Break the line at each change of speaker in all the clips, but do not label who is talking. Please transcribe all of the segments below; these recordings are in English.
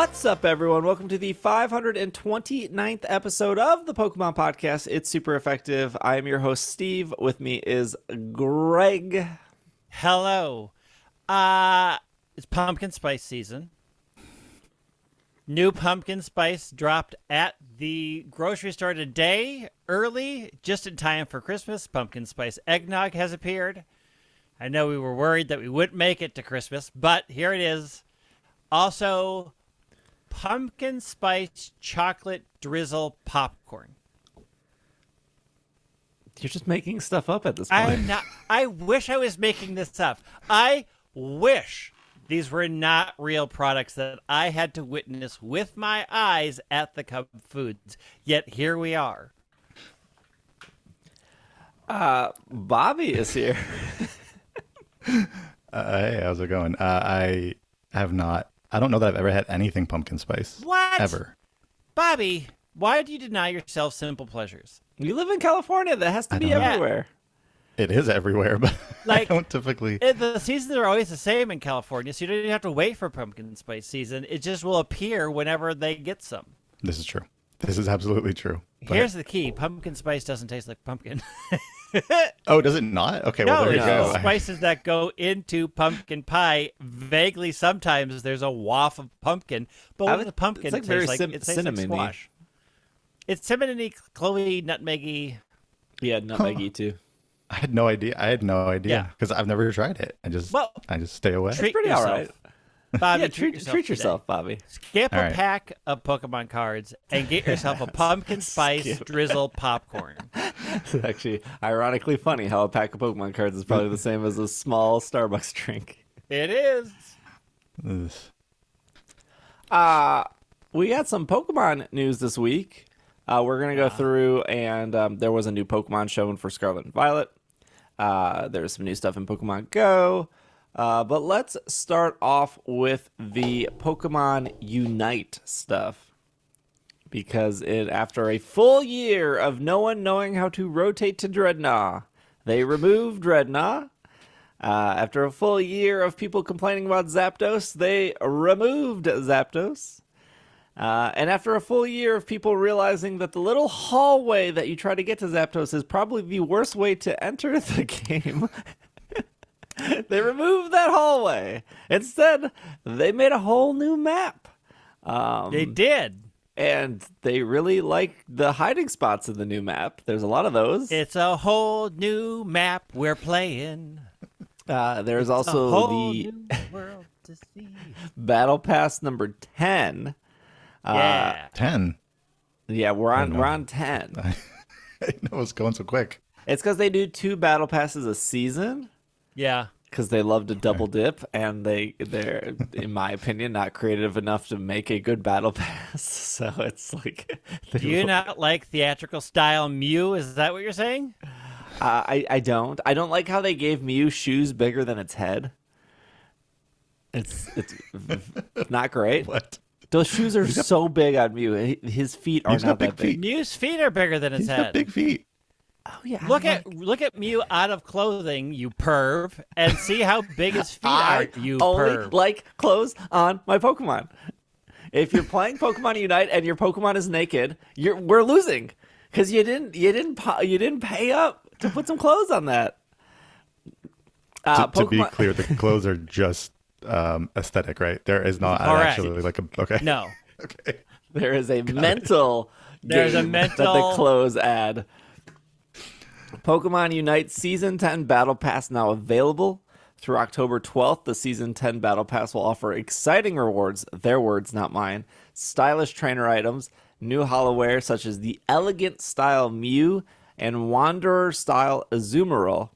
What's up, everyone? Welcome to the 529th episode of the Pokemon Podcast. It's super effective. I am your host, Steve. With me is Greg.
Hello. It's pumpkin spice season. New pumpkin spice dropped at the grocery store today, early, just in time for Christmas. Pumpkin spice eggnog has appeared. I know we were worried that we wouldn't make it to Christmas, but here it is. Also, pumpkin spice chocolate drizzle popcorn.
You're just making stuff up at this point.
I'm not. I wish I was making this up. I wish these were not real products that I had to witness with my eyes at the Cub Foods. Yet here we are.
Bobby is here.
Hey, how's it going? I have not. I don't know that I've ever had anything pumpkin spice.
What?
Ever.
Bobby, why do you deny yourself simple pleasures?
You live in California. That has to be everywhere.
It is everywhere, but I don't typically.
The seasons are always the same in California, so you don't even have to wait for pumpkin spice season. It just will appear whenever they get some.
This is true. This is absolutely true. But...
Here's the key. Pumpkin spice doesn't taste like pumpkin.
Oh, does it not? Okay,
no,
well, there you go.
Spices that go into pumpkin pie, vaguely sometimes there's a waft of pumpkin, but what the pumpkin
it's like
tastes
very
like, it tastes
cinnamony.
like squash. It's cinnamony, clovey, nutmeggy.
Yeah, nutmeggy too.
I had no idea because I've never tried it. I just stay away.
Treat
pretty
yourself.
all right.
Bobby,
Yeah, treat yourself, Bobby.
Skip
All
a
right.
pack of Pokemon cards and get yourself a pumpkin spice drizzle popcorn.
It's actually ironically funny how a pack of Pokemon cards is probably the same as a small Starbucks drink.
It is.
We got some Pokemon news this week. We're going to go through, and there was a new Pokemon shown for Scarlet and Violet. There's some new stuff in Pokemon GO. But let's start off with the Pokemon UNITE stuff. Because after a full year of no one knowing how to rotate to Dreadnought, they removed Dreadnought. After a full year of people complaining about Zapdos, they removed Zapdos. And after a full year of people realizing that the little hallway that you try to get to Zapdos is probably the worst way to enter the game, they removed that hallway. Instead, they made a whole new map.
They did.
And they really like the hiding spots in the new map. There's a lot of those.
It's a whole new map we're playing.
There's also
a whole
the
new world to see.
Battle Pass number 10.
Yeah.
10.
Yeah, we're on 10.
I know it's going so quick.
It's because they do 2 Battle Passes a season.
Yeah.
Because they love to double dip, and they're, in my opinion, not creative enough to make a good battle pass. So it's like,
Do you not like theatrical style Mew? Is that what you're saying?
I don't. I don't like how they gave Mew shoes bigger than its head. It's not great.
What?
Those shoes are so big on Mew. His feet are
He's
not
got big
that big.
feet.
Mew's feet are bigger than its
He's
head.
got big feet.
Oh yeah.
Look at Mew out of clothing, you perv, and see how big his feet are, you
only
perv.
like clothes on my Pokemon. If you're playing Pokemon Unite and your Pokemon is naked, we're losing because you didn't pay up to put some clothes on that.
To be clear, the clothes are just aesthetic, right? There is not
Correct.
actually like a okay.
No.
Okay.
There is a mental
There's a
game
mental-
that the clothes add. Pokemon Unite Season 10 Battle Pass now available. Through October 12th, the Season 10 Battle Pass will offer exciting rewards, their words, not mine, stylish trainer items, new holoware such as the Elegant Style Mew and Wanderer Style Azumarill.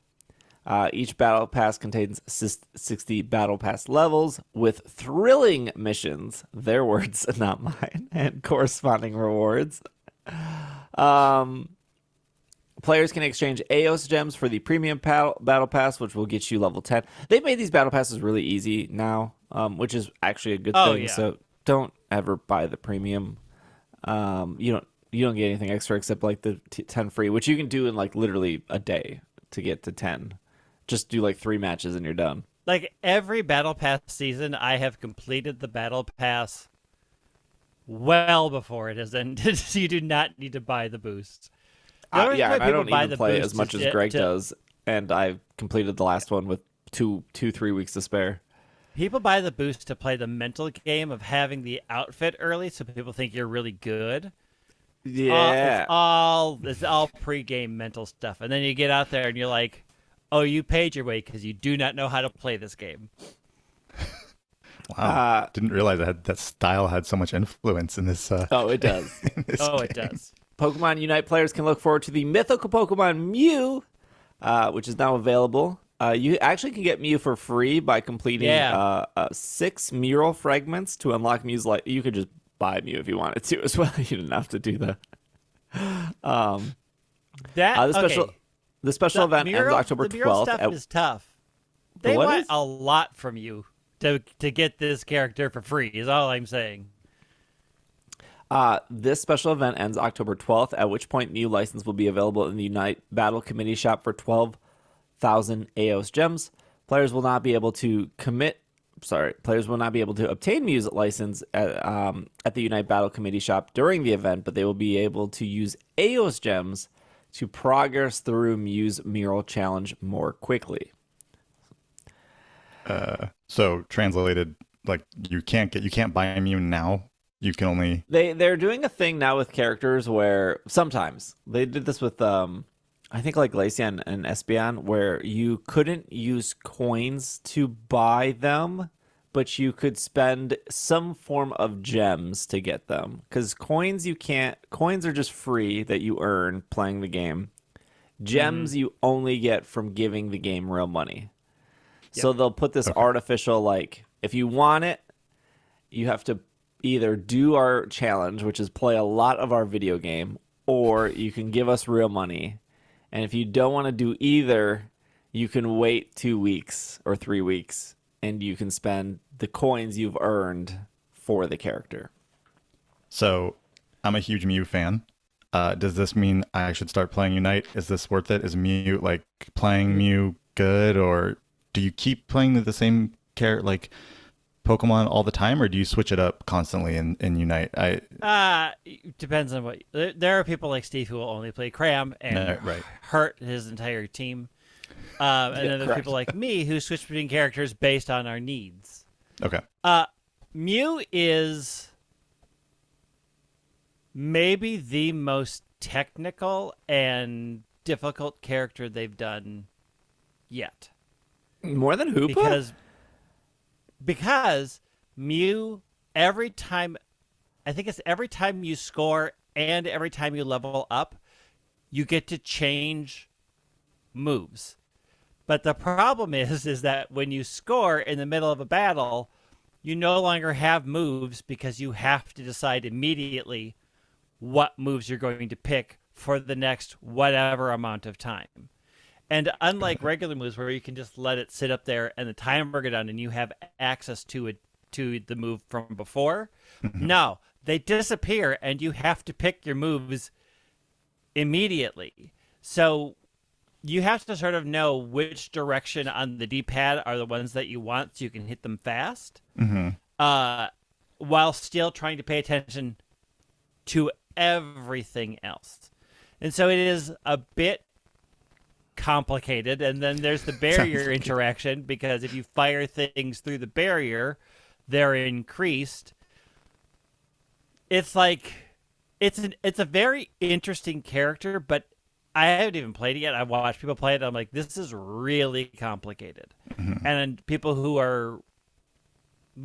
Each Battle Pass contains 60 Battle Pass levels with thrilling missions, their words, not mine, and corresponding rewards. Players can exchange Aeos gems for the premium battle pass, which will get you level 10. They've made these battle passes really easy now, which is actually a good thing.
Yeah.
So don't ever buy the premium. You don't get anything extra except like the 10 free, which you can do in like literally a day to get to 10. Just do like 3 matches and you're done.
Like every battle pass season, I have completed the battle pass well before it has ended. So you do not need to buy the boost. The only
Yeah,
way
and I
people
don't
buy
even
the
play
boost
as much
is
as Greg does, and I completed the last one with 3 weeks to spare.
People buy the boost to play the mental game of having the outfit early, so people think you're really good.
Yeah.
It's all pre-game mental stuff, and then you get out there and you're like, "Oh, you paid your way because you do not know how to play this game."
Wow. Didn't realize that style had so much influence in this.
Oh, it does.
It does.
Pokemon Unite players can look forward to the mythical Pokemon Mew, which is now available. You actually can get Mew for free by completing 6 mural fragments to unlock Mew's life. You could just buy Mew if you wanted to as well. You didn't have to do that. The special event ends October 12th.
The mural stuff is tough. They
what
want
is?
a lot from you to get this character for free, is all I'm saying.
This special event ends October 12th, at which point Mew license will be available in the Unite Battle Committee shop for 12,000 AOS gems. Players will not be able to obtain Mew's license at the Unite Battle Committee shop during the event, but they will be able to use AOS gems to progress through Mew's mural challenge more quickly.
So translated, like you can't buy Mew now. You can only
They're doing a thing now with characters where sometimes they did this with I think like Glaceon and Espeon, where you couldn't use coins to buy them, but you could spend some form of gems to get them. Because coins are just free that you earn playing the game. Gems you only get from giving the game real money. Yep. So they'll put this artificial, like, if you want it, you have to either do our challenge, which is play a lot of our video game, or you can give us real money. And if you don't want to do either, you can wait 2 weeks or 3 weeks, and you can spend the coins you've earned for the character.
So I'm a huge Mew fan. Does this mean I should start playing Unite? Is this worth it? Is Mew, like, playing Mew good, or do you keep playing the same like Pokemon all the time, or do you switch it up constantly in Unite?
It depends on what. There are people like Steve who will only play Cram and hurt his entire team. And then there's people like me who switch between characters based on our needs.
Okay.
Mew is maybe the most technical and difficult character they've done yet.
More than Hoopa?
Because Mew, every time you score and every time you level up, you get to change moves. But the problem is that when you score in the middle of a battle, you no longer have moves because you have to decide immediately what moves you're going to pick for the next whatever amount of time. And unlike regular moves where you can just let it sit up there and the timer go down and you have access to the move from before, no, they disappear and you have to pick your moves immediately. So you have to sort of know which direction on the D-pad are the ones that you want so you can hit them fast, while still trying to pay attention to everything else. And so it is a bit complicated, and then there's the barrier interaction, because if you fire things through the barrier, they're increased. It's like it's a very interesting character, but I haven't even played it yet. I've watched people play it. I'm like, this is really complicated. And people who are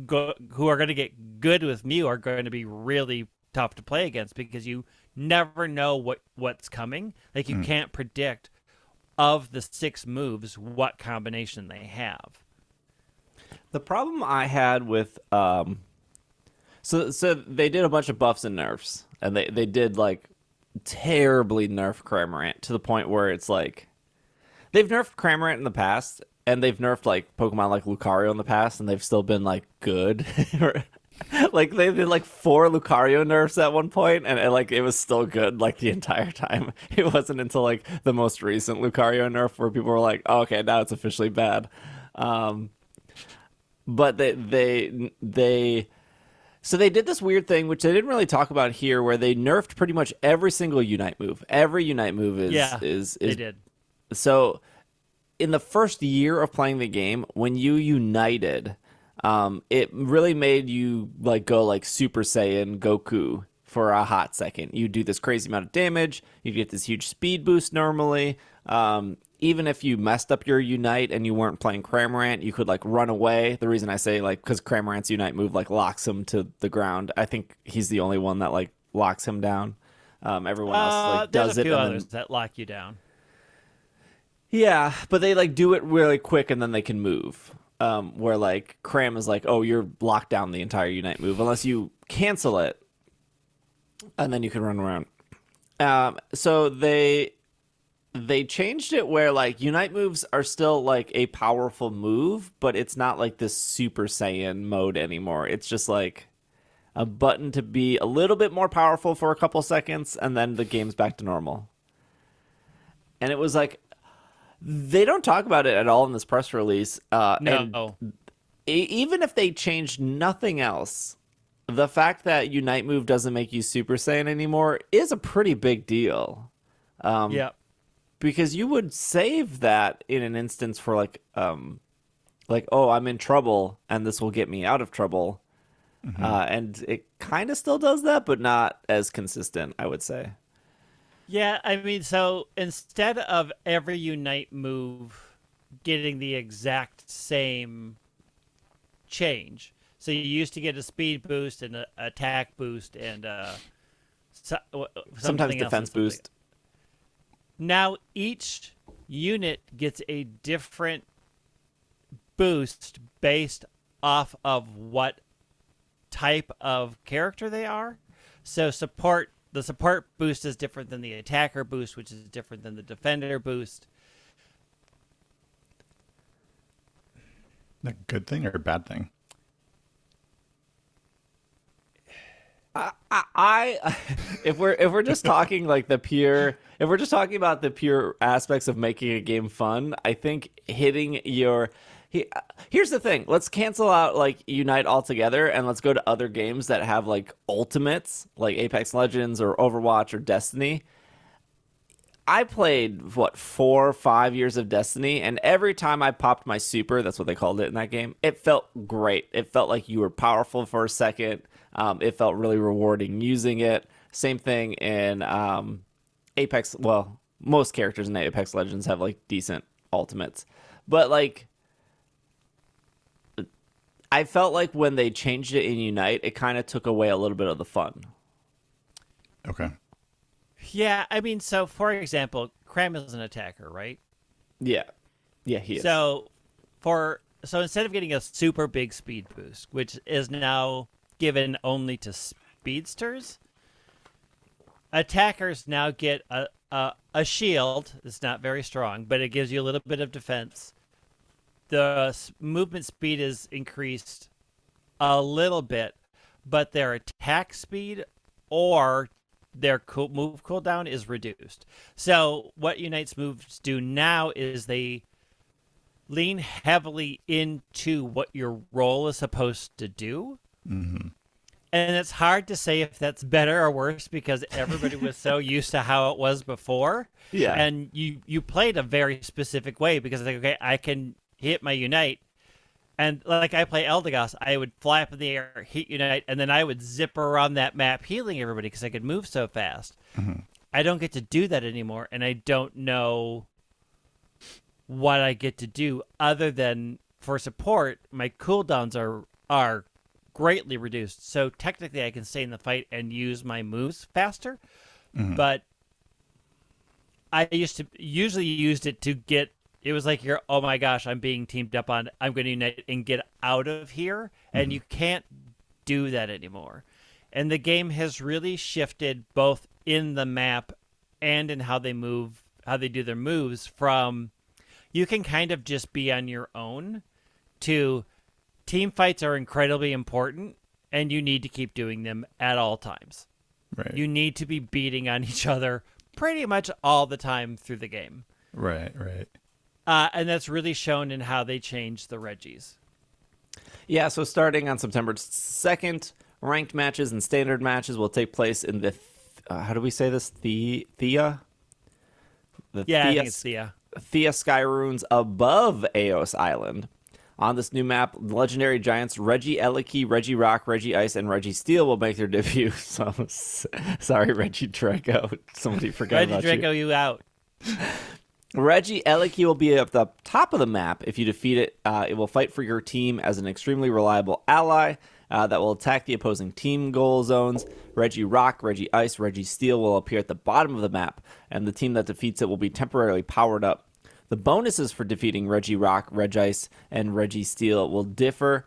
going to get good with Mew are going to be really tough to play against, because you never know what's coming. Like, you can't predict of the 6 moves what combination they have.
The problem I had with so they did a bunch of buffs and nerfs, and they did like terribly nerf Cramorant to the point where it's like they've nerfed Cramorant in the past, and they've nerfed like Pokemon like Lucario in the past, and they've still been like good. Like they did like 4 Lucario nerfs at one point, and like it was still good like the entire time. It wasn't until like the most recent Lucario nerf where people were like, oh, okay, now it's officially bad. But they So they did this weird thing, which they didn't really talk about here, where they nerfed pretty much every single Unite move. Every Unite move is
they did.
So in the first year of playing the game, when you united, it really made you like go like Super Saiyan Goku for a hot second. You do this crazy amount of damage. You get this huge speed boost normally. Even if you messed up your Unite and you weren't playing Cramorant, you could like run away. The reason I say like because Cramorant's Unite move like locks him to the ground. I think he's the only one that like locks him down. Everyone else like does it.
There's a few others that lock you down.
Yeah, but they like do it really quick and then they can move. Where like Cram is like, oh, you're locked down the entire Unite move unless you cancel it, and then you can run around. So they changed it where like Unite moves are still like a powerful move, but it's not like this Super Saiyan mode anymore. It's just like a button to be a little bit more powerful for a couple seconds, and then the game's back to normal. And it was like, they don't talk about it at all in this press release.
No.
And even if they changed nothing else, the fact that Unite move doesn't make you Super Saiyan anymore is a pretty big deal.
Yeah.
Because you would save that in an instance for like, oh, I'm in trouble and this will get me out of trouble. Mm-hmm. And it kind of still does that, but not as consistent, I would say.
Yeah, I mean, so instead of every Unite move getting the exact same change, so you used to get a speed boost and an attack boost and
sometimes defense boost.
Now each unit gets a different boost based off of what type of character they are. So the support boost is different than the attacker boost, which is different than the defender boost.
A good thing or a bad thing?
If we're just talking like if we're just talking about the pure aspects of making a game fun, I think hitting your here's the thing. Let's cancel out like Unite altogether and let's go to other games that have like ultimates, like Apex Legends or Overwatch or Destiny. I played 4 or 5 years of Destiny, and every time I popped my super, that's what they called it in that game, it felt great. It felt like you were powerful for a second. It felt really rewarding using it. Same thing in Apex. Well, most characters in Apex Legends have like decent ultimates, but like I felt like when they changed it in Unite, it kind of took away a little bit of the fun.
Okay.
Yeah, I mean, so for example, Cram is an attacker, right?
Yeah, he is.
So instead of getting a super big speed boost, which is now given only to speedsters, attackers now get a shield. It's not very strong, but it gives you a little bit of defense. The movement speed is increased a little bit, but their attack speed or their move cooldown is reduced. So what Unite's moves do now is they lean heavily into what your role is supposed to do.
Mm-hmm.
And it's hard to say if that's better or worse because everybody was so used to how it was before.
Yeah.
And you played a very specific way because like, okay, I can hit my Unite. And like I play Eldegoss, I would fly up in the air, hit Unite, and then I would zip around that map healing everybody because I could move so fast.
Mm-hmm.
I don't get to do that anymore, and I don't know what I get to do other than for support, my cooldowns are greatly reduced. So technically I can stay in the fight and use my moves faster, but I usually used it to get. It was like oh my gosh, I'm being teamed up on. I'm going to unite and get out of here, and you can't do that anymore. And the game has really shifted both in the map and in how they move, how they do their moves. From you can kind of just be on your own to team fights are incredibly important, and you need to keep doing them at all times.
Right.
You need to be beating on each other pretty much all the time through the game.
Right, right.
And that's really shown in how they changed the Reggies.
Yeah, so starting on September 2nd, Ranked matches and standard matches will take place in the how do we say this? Thea?
I think it's Thea.
Thea Sky Runes above Eos Island. On this new map, legendary giants Regieleki, Regirock, Regice, and Registeel will make their debut. So, sorry, Regidrago. Somebody forgot about you.
Regidrago, you out.
Regieleki will be at the top of the map. If you defeat it, it will fight for your team as an extremely reliable ally that will attack the opposing team goal zones. Regirock, Regice, Registeel will appear at the bottom of the map, and the team that defeats it will be temporarily powered up. The bonuses for defeating Regirock, Regice, and Registeel will differ,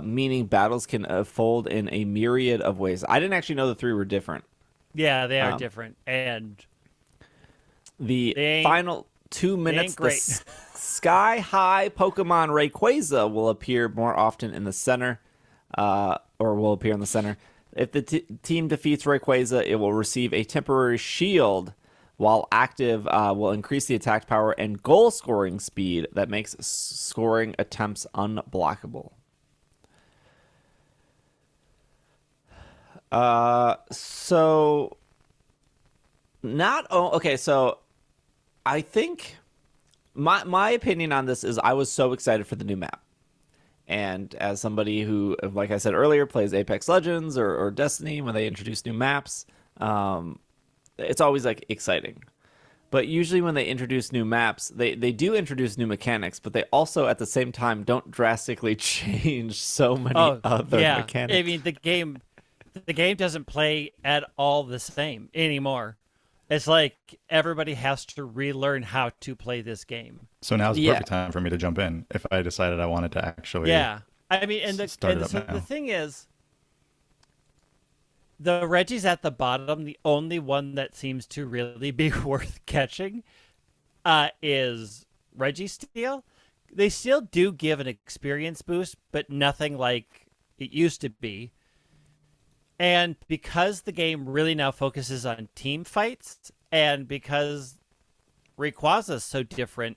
meaning battles can unfold in a myriad of ways. I didn't actually know the three were different.
Yeah, they are different. And
the final 2 minutes, the sky-high Pokemon Rayquaza will appear more often in the center, or will appear in the center. If the team defeats Rayquaza, it will receive a temporary shield. While active, will increase the attack power and goal scoring speed that makes scoring attempts unblockable. So I think my opinion on this is I was so excited for the new map. And as somebody who, like I said earlier, plays Apex Legends or Destiny when they introduce new maps, it's always like exciting. But usually when they introduce new maps, they do introduce new mechanics, but they also at the same time don't drastically change so many other mechanics.
I mean, the game doesn't play at all the same anymore. It's like everybody has to relearn how to play this game.
So now's the perfect time for me to jump in if I decided I wanted to actually
I mean, the thing is, the Reggie's at the bottom, the only one that seems to really be worth catching is Registeel. They still do give an experience boost, but nothing like it used to be. And because the game really now focuses on team fights, and because Rayquaza is so different,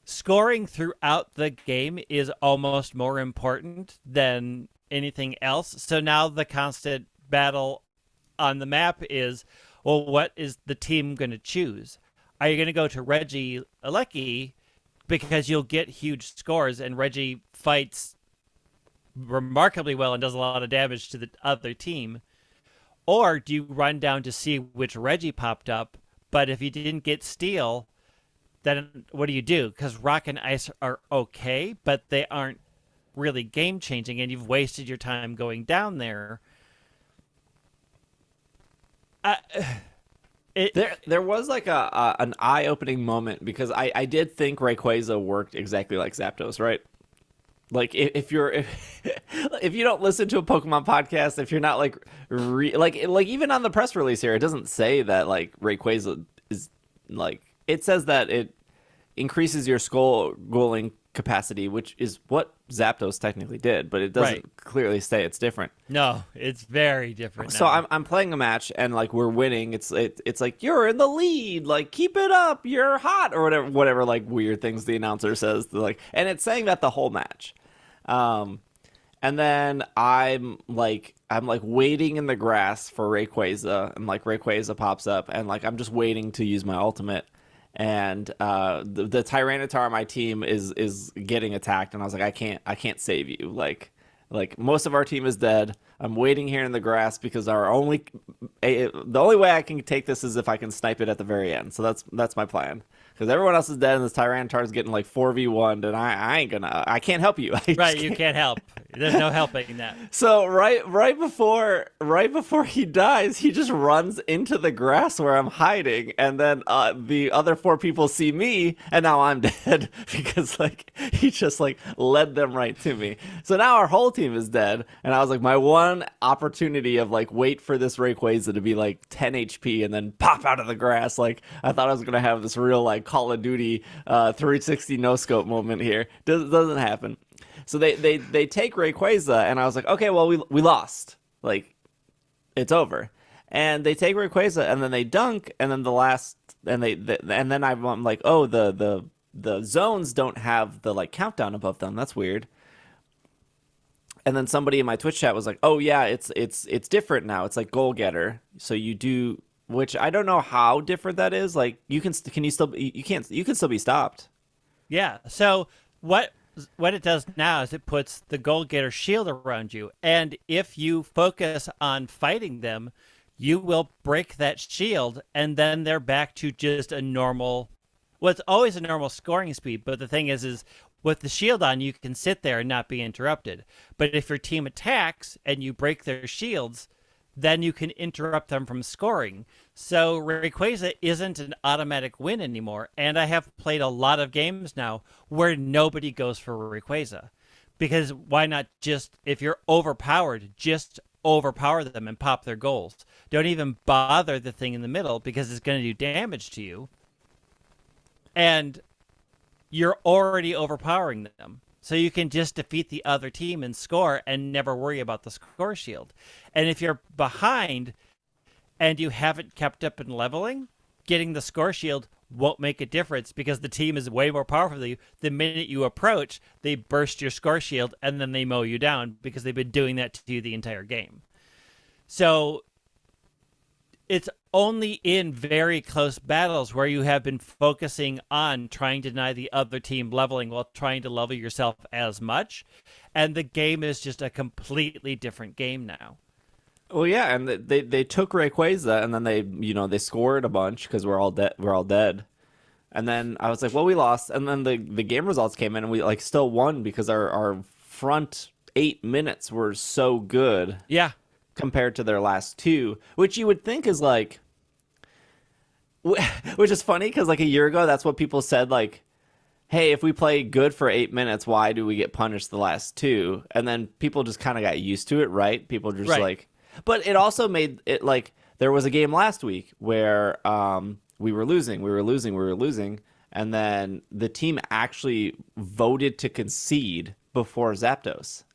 scoring throughout the game is almost more important than anything else. So now the constant battle on the map is, well, what is the team going to choose? Are you going to go to Regieleki because you'll get huge scores and Reggie fights remarkably well and does a lot of damage to the other team? Or do you run down to see which Reggie popped up, but if you didn't get Steel, then what do you do? Because Rock and Ice are okay, but they aren't really game-changing, and you've wasted your time going down there.
There was like an eye-opening moment because I did think Rayquaza worked exactly like Zapdos, right? Like if you don't listen to a Pokemon podcast, if you're not like even on the press release here, it doesn't say that like Rayquaza is like, it says that it increases your goaling capacity, which is what Zapdos technically did, but it doesn't clearly say it's different.
No, it's very different.
So I'm playing a match and like we're winning. It's like you're in the lead, like keep it up, you're hot, or whatever like weird things the announcer says. Like, and it's saying that the whole match. And then I'm like waiting in the grass for Rayquaza, and like Rayquaza pops up, and like I'm just waiting to use my ultimate. And the Tyranitar on my team is getting attacked, and I was like, I can't save you. Like most of our team is dead. I'm waiting here in the grass because the only way I can take this is if I can snipe it at the very end. So that's my plan. Because everyone else is dead, and this Tyranitar is getting like 4v1'd, and I can't help you.
You can't help. There's no helping that.
So right before he dies, he just runs into the grass where I'm hiding, and then the other 4 people see me, and now I'm dead because like he just like led them right to me. So now our whole team is dead, and I was like, my one opportunity of like wait for this Rayquaza to be like 10 HP and then pop out of the grass. Like I thought I was gonna have this real like Call of Duty 360 no scope moment here. Doesn't happen. So they take Rayquaza, and I was like, okay, well we lost. Like it's over. And they take Rayquaza, and then they dunk, and then and then I'm like, oh, the zones don't have the like countdown above them. That's weird. And then somebody in my Twitch chat was like, "Oh yeah, it's different now. It's like goal getter. So you do, which I don't know how different that is. Like can you still you can't you can still be stopped.
Yeah. So what it does now is it puts the goal getter shield around you, and if you focus on fighting them, you will break that shield, and then they're back to just a normal. Well, it's always a normal scoring speed, but the thing is with the shield on, you can sit there and not be interrupted. But if your team attacks and you break their shields, then you can interrupt them from scoring. So Rayquaza isn't an automatic win anymore, and I have played a lot of games now where nobody goes for Rayquaza. Because why not just, if you're overpowered, just overpower them and pop their goals. Don't even bother the thing in the middle because it's going to do damage to you. And you're already overpowering them. So you can just defeat the other team and score and never worry about the score shield. And if you're behind and you haven't kept up in leveling, getting the score shield won't make a difference because the team is way more powerful than you. The minute you approach, they burst your score shield and then they mow you down because they've been doing that to you the entire game. So it's only in very close battles where you have been focusing on trying to deny the other team leveling while trying to level yourself as much. And the game is just a completely different game now.
Well, yeah, and they took Rayquaza, and then they scored a bunch because we're all dead. And then I was like, well, we lost. And then the game results came in, and we still won because our front 8 minutes were so good.
Yeah.
Compared to their last 2, which you would think is which is funny because a year ago, that's what people said, hey, if we play good for 8 minutes, why do we get punished the last 2? And then people just kind of got used to it, right? People just
right.
But it also made it there was a game last week where we were losing, and then the team actually voted to concede before Zapdos.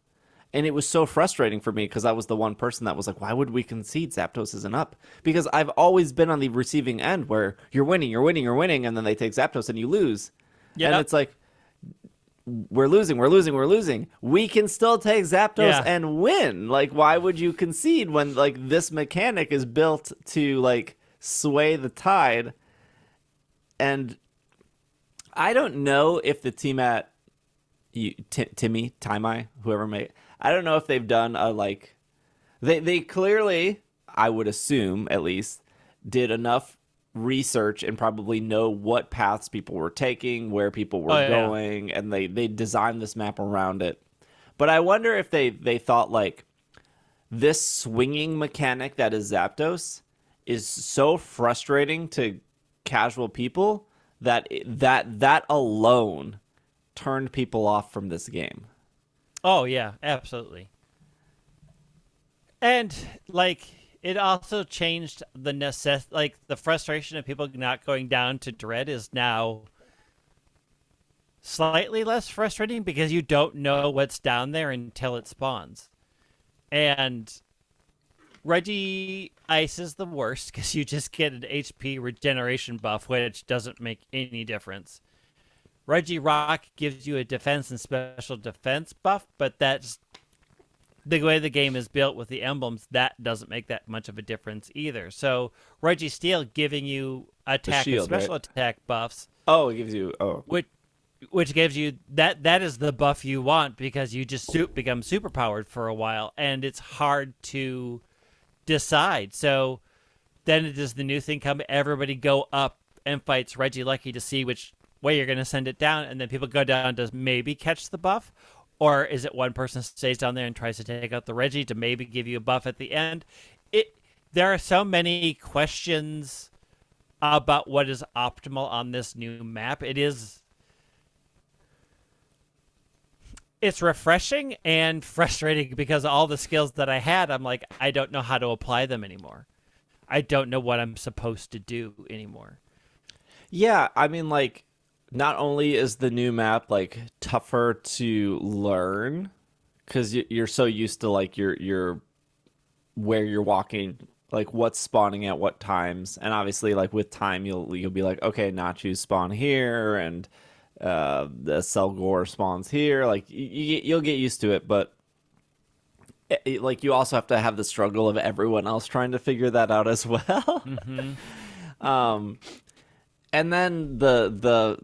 And it was so frustrating for me because I was the one person that was like, why would we concede? Zapdos isn't up. Because I've always been on the receiving end where you're winning, and then they take Zapdos and you lose. Yep. And it's like, we're losing. We can still take Zapdos and win. Why would you concede when, this mechanic is built to, sway the tide? And I don't know if the team at Timmy, whoever made... I don't know if they've done they clearly, I would assume at least, did enough research and probably know what paths people were taking, where people were going, and they designed this map around it. But I wonder if they thought this swinging mechanic that is Zapdos is so frustrating to casual people that alone turned people off from this game.
Oh, yeah, absolutely. And, it also changed the the frustration of people not going down to Dread is now slightly less frustrating because you don't know what's down there until it spawns. And Reggie Ice is the worst because you just get an HP regeneration buff, which doesn't make any difference. Reggie Rock gives you a defense and special defense buff, but that's the way the game is built with the emblems. That doesn't make that much of a difference either. So Reggie Steel giving you attack shield, and special attack buffs.
Oh, it gives you
which gives you that is the buff you want because you just become super powered for a while, and it's hard to decide. So then does the new thing come? Everybody go up and fights Reggie Lucky to see which way you're going to send it down, and then people go down to maybe catch the buff, or is it one person stays down there and tries to take out the Reggie to maybe give you a buff at the end? There are so many questions about what is optimal on this new map. It's refreshing and frustrating because all the skills that I had, I'm like, I don't know how to apply them anymore. I don't know what I'm supposed to do anymore.
Yeah, I mean, not only is the new map tougher to learn because you're so used to your where you're walking, what's spawning at what times, and obviously with time you'll be like, okay, Nacho's spawn here and the Selgor spawns here. You'll get used to it, but like you also have to have the struggle of everyone else trying to figure that out as well. And then the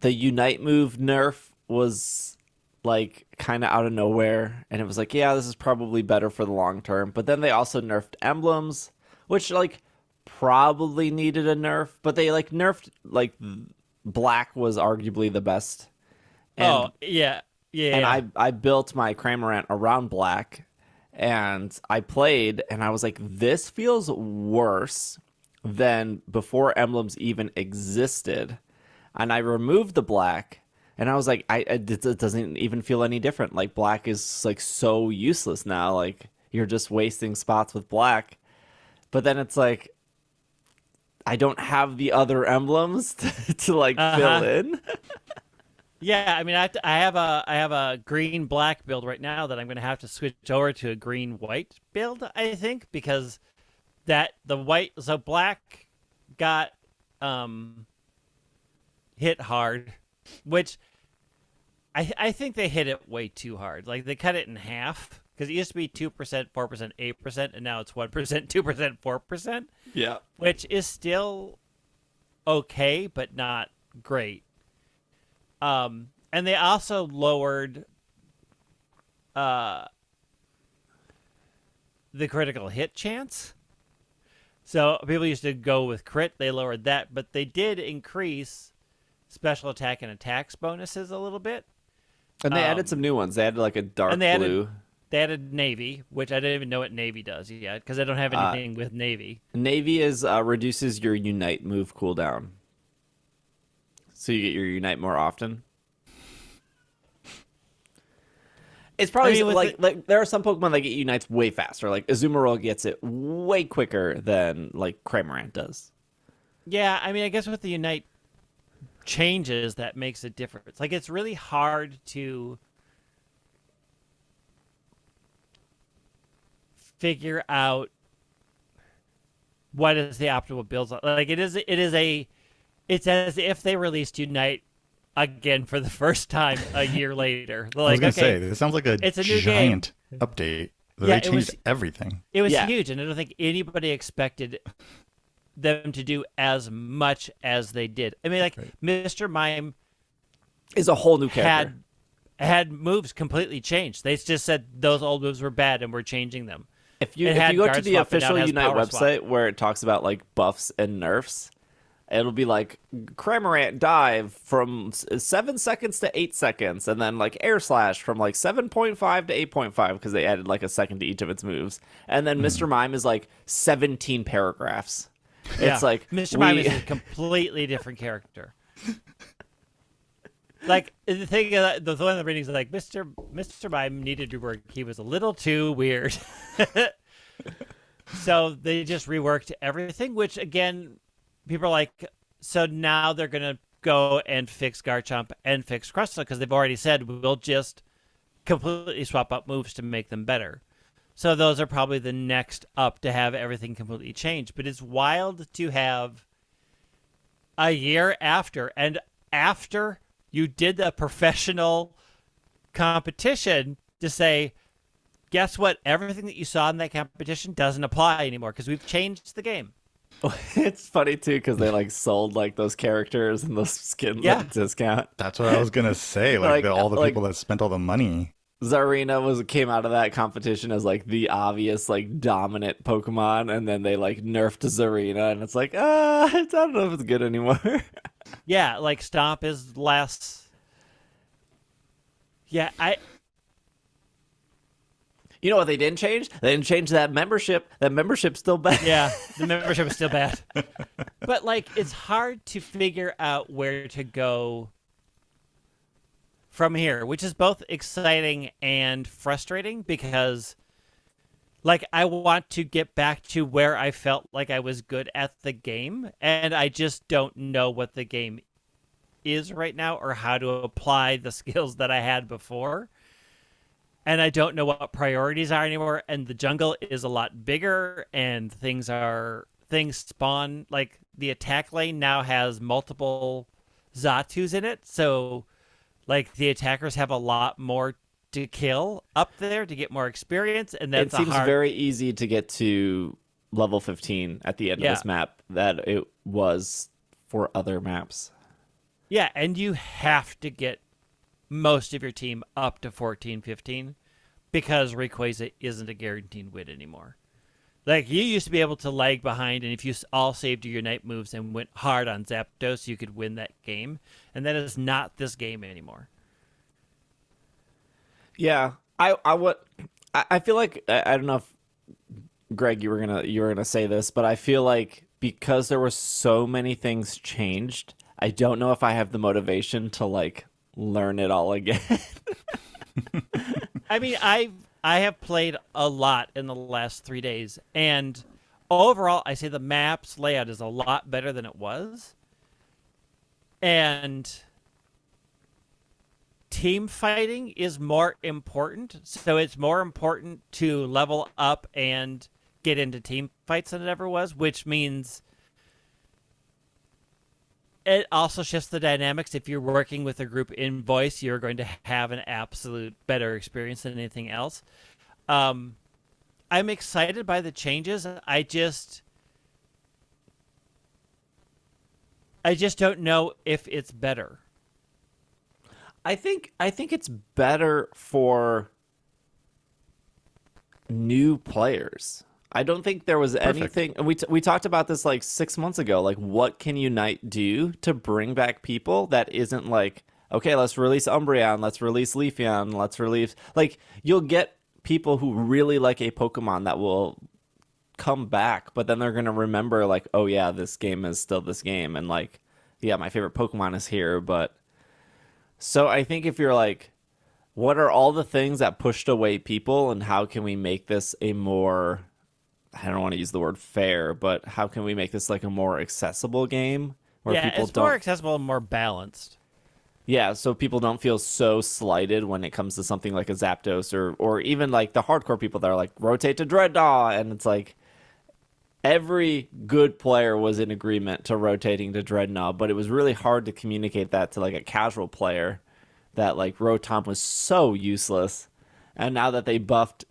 Unite move nerf was like kind of out of nowhere, and it was like, yeah, this is probably better for the long term. But then they also nerfed emblems, which like probably needed a nerf, but they like nerfed like black was arguably the best. And,
yeah.
and I built my Cramorant around black, and I played, and I was like, this feels worse than before emblems even existed. And I removed the black, and I was like, it doesn't even feel any different. Like, black is like so useless now. Like, you're just wasting spots with black. But then it's like, I don't have the other emblems to like fill in.
Yeah, I mean, I have a green black build right now that I'm going to have to switch over to a green white build, I think, because black got hit hard, which I think they hit it way too hard. Like, they cut it in half, because it used to be 2%, 4%, 8%, and now it's 1%, 2%, 4%.
Yeah.
Which is still okay, but not great. And they also lowered the critical hit chance. So people used to go with crit. They lowered that, but they did increase special attack and attacks bonuses a little bit.
And they added some new ones. They added like a dark blue.
They added Navy, which I didn't even know what Navy does yet, because I don't have anything with Navy.
Navy is reduces your Unite move cooldown. So you get your Unite more often. It's probably like there are some Pokemon that get Unites way faster. Like Azumarill gets it way quicker than like Cramorant does.
Yeah, I mean, I guess with the Unite changes, that makes a difference. Like, it's really hard to figure out what is the optimal build. Like, it's as if they released Unite again for the first time a year later. Like,
I was gonna say, this sounds like it's a giant update. They changed everything.
It was huge, and I don't think anybody expected them to do as much as they did. I mean, like, Mr. Mime
is a whole new character.
Had moves completely changed. They just said those old moves were bad and we're changing them.
If you go to the official Unite website where it talks about like buffs and nerfs, it'll be like Cramorant dive from 7 seconds to 8 seconds, and then like Air Slash from like 7.5 to 8.5 because they added like a second to each of its moves. And then Mr. Mime is like 17 paragraphs. It's like
Mr. Mime is a completely different character. Like, the thing, the one in the readings is like, Mr. Mime needed rework. He was a little too weird. So they just reworked everything, which again, people are like, so now they're going to go and fix Garchomp and fix Crustle, because they've already said we'll just completely swap up moves to make them better. So those are probably the next up to have everything completely changed. But it's wild to have a year after, and after you did the professional competition, to say, guess what? Everything that you saw in that competition doesn't apply anymore because we've changed the game.
It's funny too because they like sold like those characters and those skins at a discount.
That's what I was gonna say. Like, all the people that spent all the money.
Zarina came out of that competition as like the obvious like dominant Pokemon, and then they like nerfed Zarina, and it's like, I don't know if it's good anymore.
Yeah, like Stomp is less. Yeah,
You know what they didn't change? They didn't change that membership. That membership's still bad.
Yeah, the membership is still bad. But like, it's hard to figure out where to go from here, which is both exciting and frustrating because, like, I want to get back to where I felt like I was good at the game, and I just don't know what the game is right now or how to apply the skills that I had before. And I don't know what priorities are anymore, and the jungle is a lot bigger, and things spawn. Like, the attack lane now has multiple Zatus in it, so like the attackers have a lot more to kill up there to get more experience, and that's
it seems very easy to get to level 15 at the end of this map that it was for other maps.
Yeah, and you have to get most of your team up to 14, 15 because Rayquaza isn't a guaranteed win anymore. Like, you used to be able to lag behind, and if you all saved your Unite moves and went hard on Zapdos, you could win that game. And that is not this game anymore.
Yeah, I feel like I don't know if Greg you were gonna say this, but I feel like because there were so many things changed, I don't know if I have the motivation to like learn it all again.
I mean, I have played a lot in the last 3 days, and overall, I say the map's layout is a lot better than it was. And team fighting is more important, so it's more important to level up and get into team fights than it ever was, which means it also shifts the dynamics. If you're working with a group in voice, you're going to have an absolute better experience than anything else. I'm excited by the changes. I just don't know if it's better.
I think it's better for new players. I don't think there was anything. We talked about this like 6 months ago. Like, what can Unite do to bring back people that isn't like, okay, let's release Umbreon, let's release Leafeon, let's release. Like, you'll get people who really like a Pokemon that will come back, but then they're gonna remember like, oh yeah, this game is still this game, and like, yeah, my favorite Pokemon is here, but. So I think if you're like, what are all the things that pushed away people, and how can we make this a more, I don't want to use the word fair, but how can we make this like a more accessible game where people
it's more accessible and more balanced.
Yeah, so people don't feel so slighted when it comes to something like a Zapdos or even like the hardcore people that are like, rotate to Dreadnought, and it's like every good player was in agreement to rotating to Dreadnought, but it was really hard to communicate that to like a casual player that like Rotom was so useless. And now that they buffed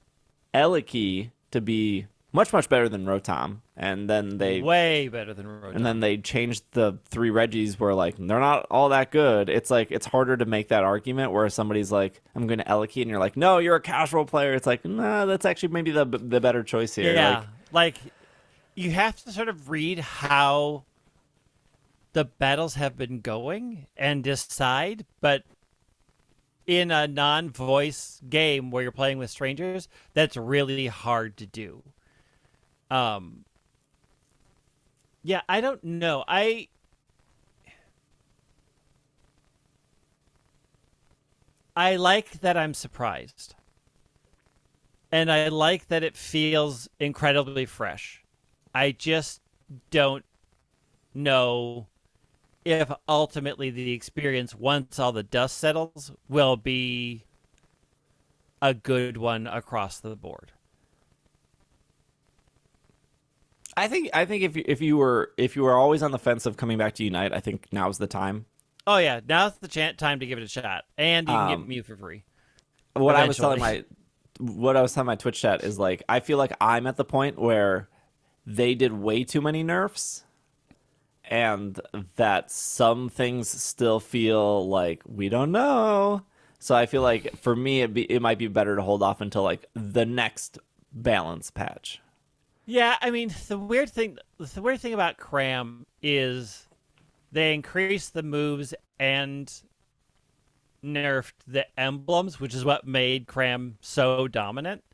Eliki to be much, much better than Rotom, and then they
way better than Rotom.
And then they changed the 3 Reggies where like they're not all that good. It's like it's harder to make that argument where somebody's like, I'm going to Eliki, and you're like, no, you're a casual player. It's like, nah, that's actually maybe the better choice here.
Yeah, like you have to sort of read how the battles have been going and decide, but in a non-voice game where you're playing with strangers, that's really hard to do. Yeah, I don't know. I like that I'm surprised. And I like that it feels incredibly fresh. I just don't know if ultimately the experience, once all the dust settles, will be a good one across the board.
I think if you were always on the fence of coming back to Unite, I think now's the time.
Oh yeah, now's the time to give it a shot, and you can get Mew for free.
What I was telling my Twitch chat is like, I feel like I'm at the point where they did way too many nerfs, and that some things still feel like we don't know. So I feel like for me, it might be better to hold off until like the next balance patch.
Yeah, I mean, the weird thing about Cram is they increased the moves and nerfed the emblems, which is what made Cram so dominant.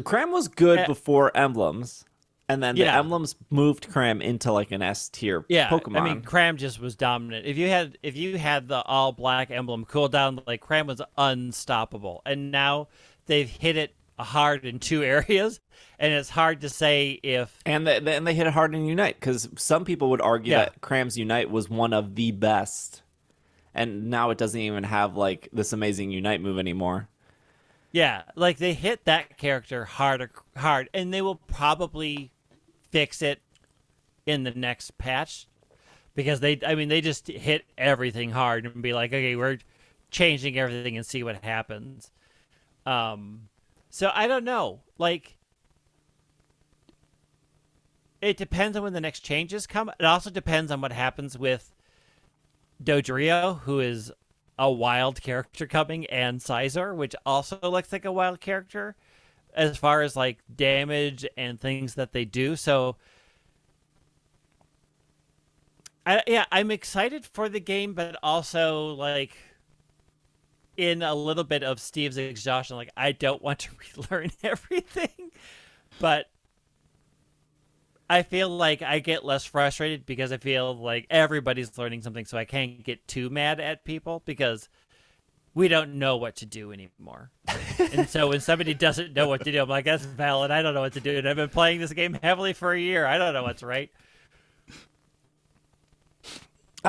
Cram was good before emblems, and then the emblems moved Cram into like an S tier Pokemon.
I mean, Cram just was dominant. If you had the all black emblem cooldown, like Cram was unstoppable, and now they've hit it hard in 2 areas, and it's hard to say if... And
they hit it hard in Unite, because some people would argue that Cram's Unite was one of the best, and now it doesn't even have, like, this amazing Unite move anymore.
Yeah, like, they hit that character hard, and they will probably fix it in the next patch, because they just hit everything hard and be like, okay, we're changing everything and see what happens. So I don't know. Like, it depends on when the next changes come. It also depends on what happens with Dodrio, who is a wild character coming, and Scizor, which also looks like a wild character as far as like damage and things that they do. So I'm excited for the game, but also like in a little bit of Steve's exhaustion, like I don't want to relearn everything, but I feel like I get less frustrated because I feel like everybody's learning something, so I can't get too mad at people because we don't know what to do anymore. And so when somebody doesn't know what to do, I'm like, that's valid. I don't know what to do. And I've been playing this game heavily for a year. I don't know what's right.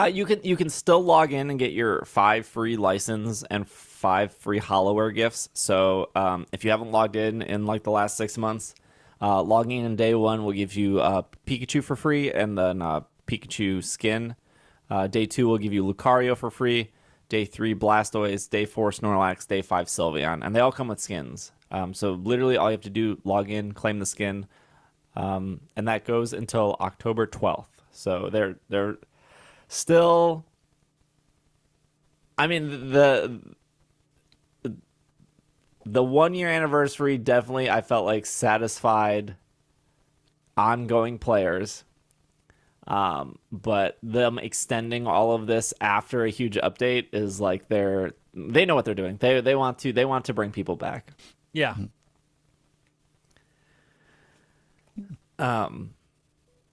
You can still log in and get your 5 free license and 5 free Hollowware gifts. So if you haven't logged in like the last 6 months, logging in day 1 will give you Pikachu for free and then Pikachu skin. Day 2 will give you Lucario for free. Day 3 Blastoise. Day 4 Snorlax. Day 5 Sylveon. And they all come with skins. So literally all you have to do, log in, claim the skin. And that goes until October 12th. So they're still, I mean, the 1 year anniversary definitely, I felt like, satisfied ongoing players. But them extending all of this after a huge update is like they know what they're doing. They want to bring people back.
Yeah.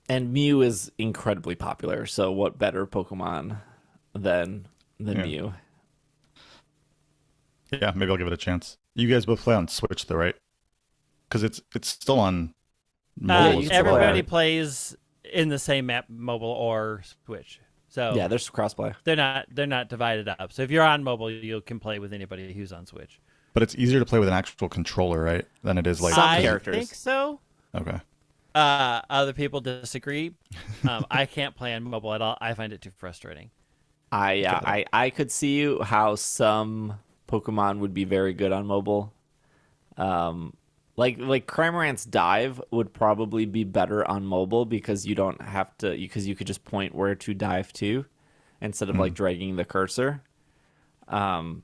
And Mew is incredibly popular, so what better Pokemon than Mew?
Yeah, maybe I'll give it a chance. You guys both play on Switch, though, right? Because it's still on mobile.
Everybody plays in the same map, mobile or Switch. So
yeah, there's crossplay.
They're not divided up. So if you're on mobile, you can play with anybody who's on Switch.
But it's easier to play with an actual controller, right? Than it is like
some characters.
I think so.
Okay.
Other people disagree. I can't play on mobile at all. I find it too frustrating.
I could see how some Pokemon would be very good on mobile. Like Cramorant's Dive would probably be better on mobile because you don't have to, because you could just point where to dive to instead of like dragging the cursor. But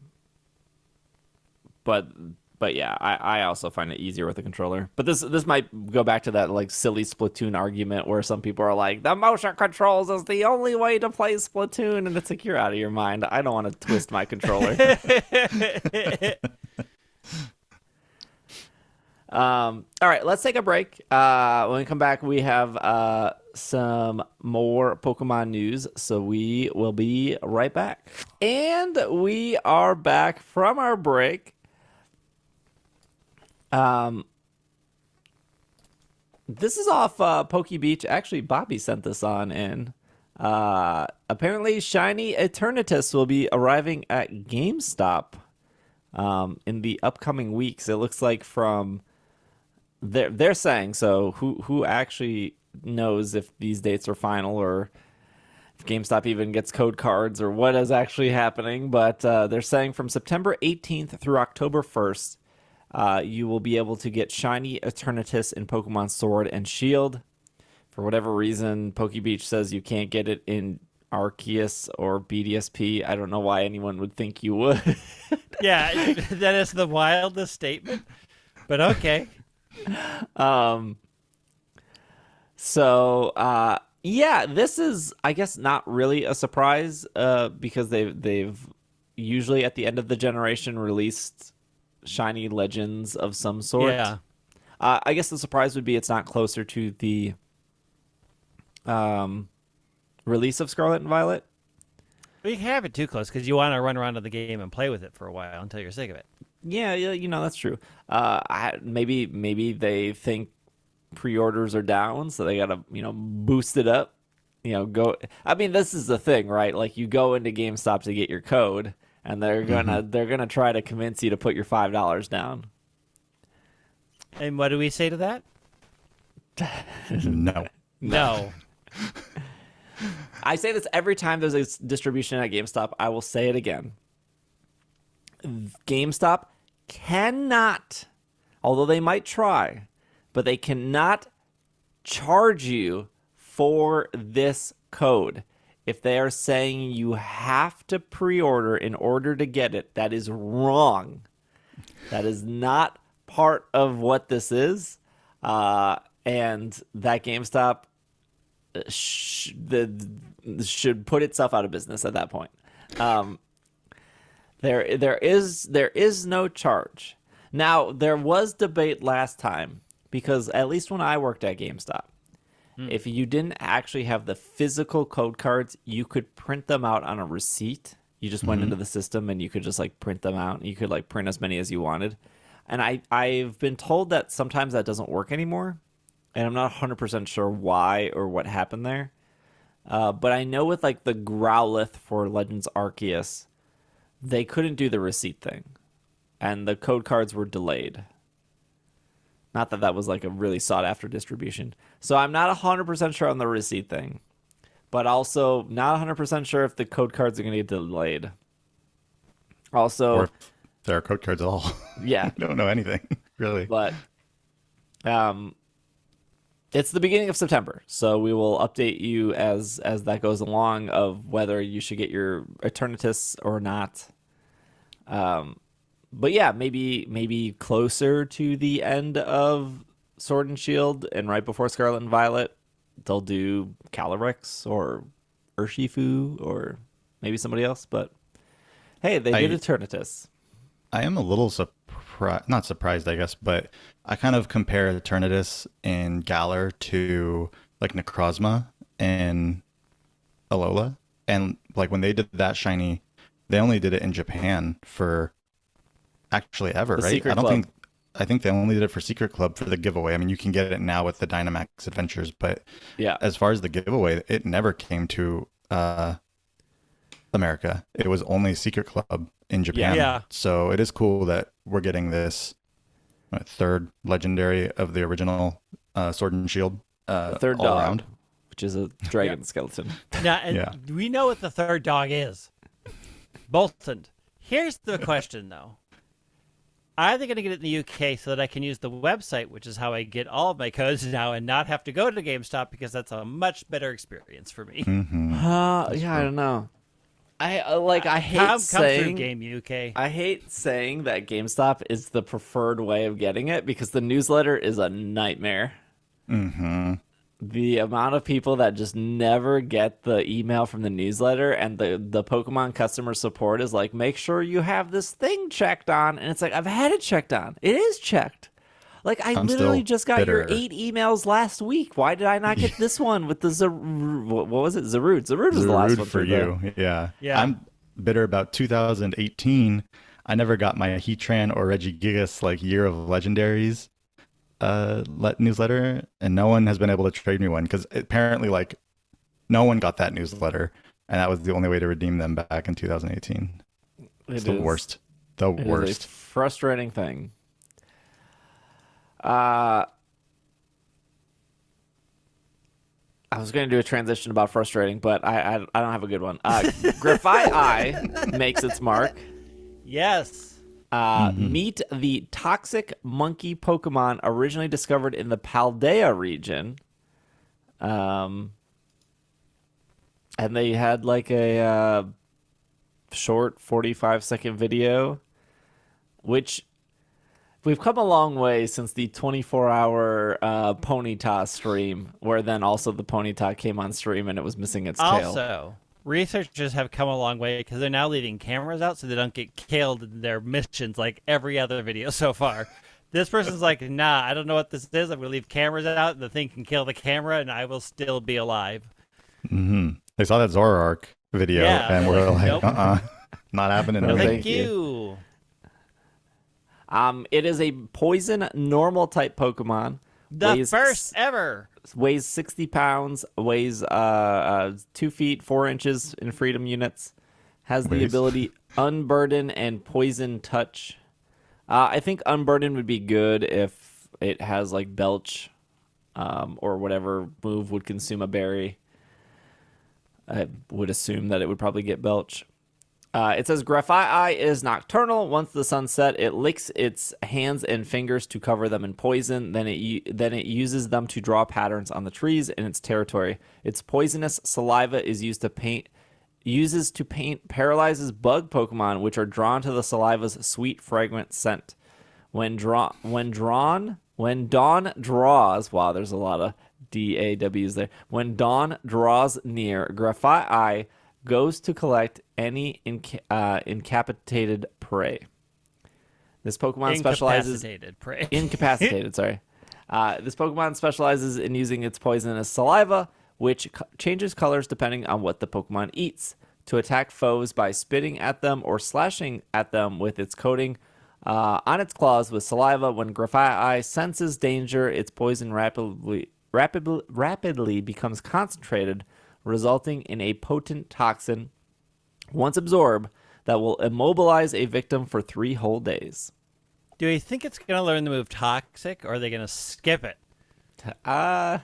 yeah, I also find it easier with the controller. But this might go back to that like silly Splatoon argument where some people are like, the motion controls is the only way to play Splatoon, and it's like, you're out of your mind. I don't want to twist my controller. All right, let's take a break. When we come back, we have some more Pokemon news, so we will be right back. And we are back from our break. This is off Poke Beach. Actually, Bobby sent this on in. Apparently, shiny Eternatus will be arriving at GameStop in the upcoming weeks. It looks like from they're saying, so who actually knows if these dates are final or if GameStop even gets code cards or what is actually happening, but they're saying from September 18th through October 1st, you will be able to get shiny Eternatus in Pokemon Sword and Shield. For whatever reason, Poke Beach says you can't get it in Arceus or BDSP. I don't know why anyone would think you would.
Yeah, that is the wildest statement, but okay.
Yeah, this is, I guess, not really a surprise because they've usually at the end of the generation released shiny legends of some sort.
Yeah.
I guess the surprise would be it's not closer to the release of Scarlet and Violet.
Well, you can have it too close because you want to run around to the game and play with it for a while until you're sick of it.
Yeah, that's true. Maybe they think pre-orders are down, so they gotta boost it up. Go. I mean, this is the thing, right? Like you go into GameStop to get your code, and they're gonna try to convince you to put your $5 down.
And what do we say to that?
No.
I say this every time there's a distribution at GameStop. I will say it again. GameStop cannot, although they might try, but they cannot charge you for this code. If they are saying you have to pre-order in order to get it, that is wrong. That is not part of what this is. And that GameStop should put itself out of business at that point. There is no charge. Now, there was debate last time because at least when I worked at GameStop, if you didn't actually have the physical code cards, you could print them out on a receipt. You just went into the system and you could just like print them out. You could like print as many as you wanted. And I've been told that sometimes that doesn't work anymore. And I'm not 100% sure why or what happened there. But I know with like the Growlithe for Legends Arceus, they couldn't do the receipt thing. And the code cards were delayed. Not that that was like a really sought after distribution. So I'm not 100% sure on the receipt thing. But also not 100% sure if the code cards are going to get delayed. Also,
or if there are code cards at all.
Yeah.
I don't know anything, really.
But it's the beginning of September, so we will update you as that goes along of whether you should get your Eternatus or not. But yeah, maybe closer to the end of Sword and Shield and right before Scarlet and Violet, they'll do Calyrex or Urshifu or maybe somebody else. But hey, they did Eternatus.
I am a little surprised, not surprised, I guess, but I kind of compare Eternatus and Galar to like Necrozma and Alola. And like when they did that shiny, they only did it in Japan for actually ever,
The
right?
Secret
I don't
Club.
I think they only did it for Secret Club for the giveaway. I mean, you can get it now with the Dynamax Adventures, but
Yeah.
as far as the giveaway, it never came to America. It was only Secret Club in Japan.
Yeah.
So it is cool that we're getting this third legendary of the original Sword and Shield
Third
all
dog,
around.
which is a dragon skeleton.
Now, and
Yeah.
we know what the third dog is. Bolton. Here's the question, though. Are they going to get it in the UK so that I can use the website, which is how I get all of my codes now, and not have to go to GameStop because that's a much better experience for me?
Yeah, I don't know. I hate
Come
saying
through Game UK.
I hate saying that GameStop is the preferred way of getting it because the newsletter is a nightmare. The amount of people that just never get the email from the newsletter, and the Pokemon customer support is like, make sure you have this thing checked on. And it's like, I've had it checked on. It is checked. Like, I'm literally
still
just got your
bitter.
8 emails last week. Why did I not get this one with the what was it? Zarude. Zarude was the last
Rude
one
for
through
you. Yeah.
Yeah.
I'm bitter about 2018. I never got my Heatran or Regigigas like Year of Legendaries newsletter, and no one has been able to trade me one because apparently like no one got that newsletter, and that was the only way to redeem them back in 2018. It's the worst. The
It is
worst.
a frustrating thing. I was going to do a transition about frustrating, but I don't have a good one. Grafaiai makes its mark.
Yes.
Meet the toxic monkey Pokemon originally discovered in the Paldea region. And they had like a short 45-second video, which we've come a long way since the 24-hour Ponyta stream, where then also the Ponyta came on stream and it was missing its tail.
Also, researchers have come a long way because they're now leaving cameras out so they don't get killed in their missions like every other video so far. This person's like, nah, I don't know what this is. I'm going to leave cameras out, and the thing can kill the camera, and I will still be alive.
They saw that Zoroark video,
Yeah,
and we're like,
nope.
not happening.
No,
over
thank
here.
you. It is a poison normal type Pokemon.
The first ever.
Weighs 60 pounds, weighs 2 feet 4 inches in freedom units, has the
Weighs.
ability Unburden and Poison Touch. I think Unburden would be good if it has like Belch or whatever move would consume a berry. I would assume that it would probably get Belch. It says Grafaiai is nocturnal. Once the sun set, it licks its hands and fingers to cover them in poison. Then it uses them to draw patterns on the trees in its territory. Its poisonous saliva is used to paint paralyzes bug Pokemon, which are drawn to the saliva's sweet fragrant scent. When dawn draws, wow, there's a lot of DAWs there. When dawn draws near, Grafaiai goes to collect any incapacitated prey. This Pokemon specializes incapacitated. Sorry. This Pokemon specializes in using its poisonous saliva, which changes colors depending on what the Pokemon eats, to attack foes by spitting at them or slashing at them with its coating on its claws with saliva. When Grafaiai senses danger, its poison rapidly becomes concentrated, resulting in a potent toxin, once absorbed, that will immobilize a victim for 3 whole days.
Do you think it's going to learn the move Toxic, or are they going to skip it?
I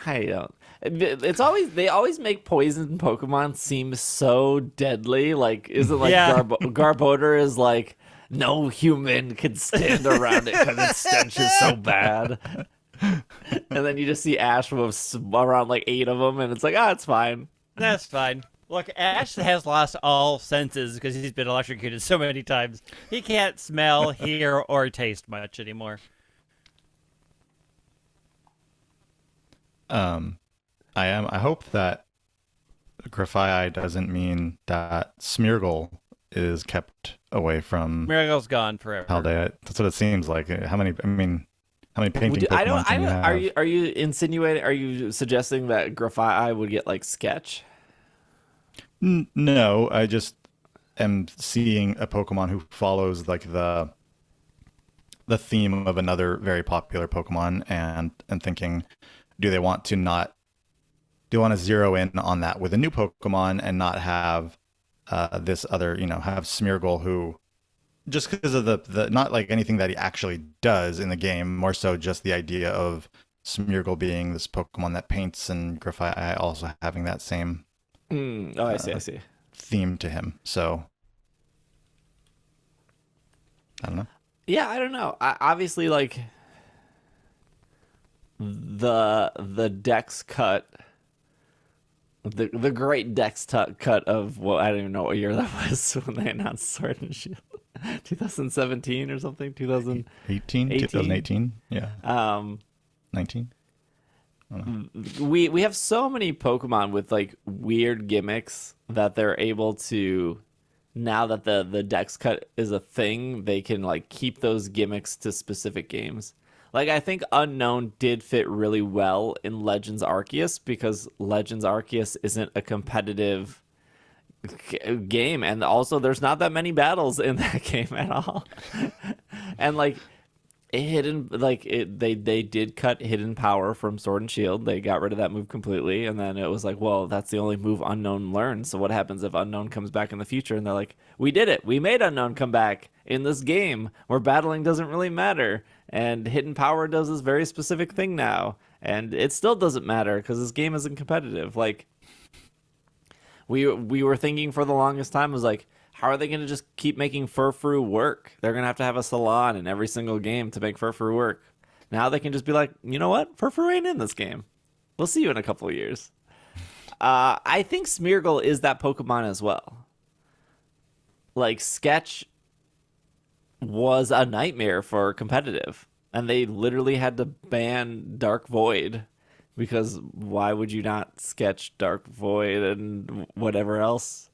don't. They always make poison Pokemon seem so deadly. Like, isn't like Garbodor is like no human can stand around it because its stench is so bad. And then you just see Ash with around like 8 of them, and it's like, it's fine.
That's fine. Look, Ash has lost all senses because he's been electrocuted so many times. He can't smell, hear, or taste much anymore.
I hope that Grafaiai doesn't mean that Smeargle is kept away from
Smeargle's gone forever.
Paldea. That's what it seems like. How many painting Pokemon can you have?
Are you insinuating? Are you suggesting that Grafaiai would get like Sketch?
No, I just am seeing a Pokemon who follows like the theme of another very popular Pokemon, and thinking, do they want to zero in on that with a new Pokemon and not have this other, have Smeargle, who, just because of the not like anything that he actually does in the game, more so just the idea of Smeargle being this Pokemon that paints, and Grafaiai also having that same
I see
theme to him. So I don't know.
Yeah, I don't know. Obviously, like the Dex cut, the great Dex cut of, well, I don't even know what year that was when they announced Sword and Shield. 2017 or something.
2018. Yeah. 19.
We have so many Pokemon with like weird gimmicks that they're able to, now that the Dex cut is a thing, they can like keep those gimmicks to specific games. Like, I think Unknown did fit really well in Legends Arceus, because Legends Arceus isn't a competitive game, and also there's not that many battles in that game at all. And like they did cut Hidden Power from Sword and Shield. They got rid of that move completely, and then it was like, well, that's the only move Unknown learns, so what happens if Unknown comes back in the future? And they're like, we did it, we made Unknown come back in this game where battling doesn't really matter, and Hidden Power does this very specific thing now, and it still doesn't matter because this game isn't competitive. Like, we were thinking for the longest time, was like, how are they going to just keep making Furfrou work? They're going to have a salon in every single game to make Furfrou work. Now they can just be like, you know what? Furfrou ain't in this game. We'll see you in a couple of years. I think Smeargle is that Pokemon as well. Like, Sketch was a nightmare for competitive, and they literally had to ban Dark Void, because why would you not sketch Dark Void and whatever else?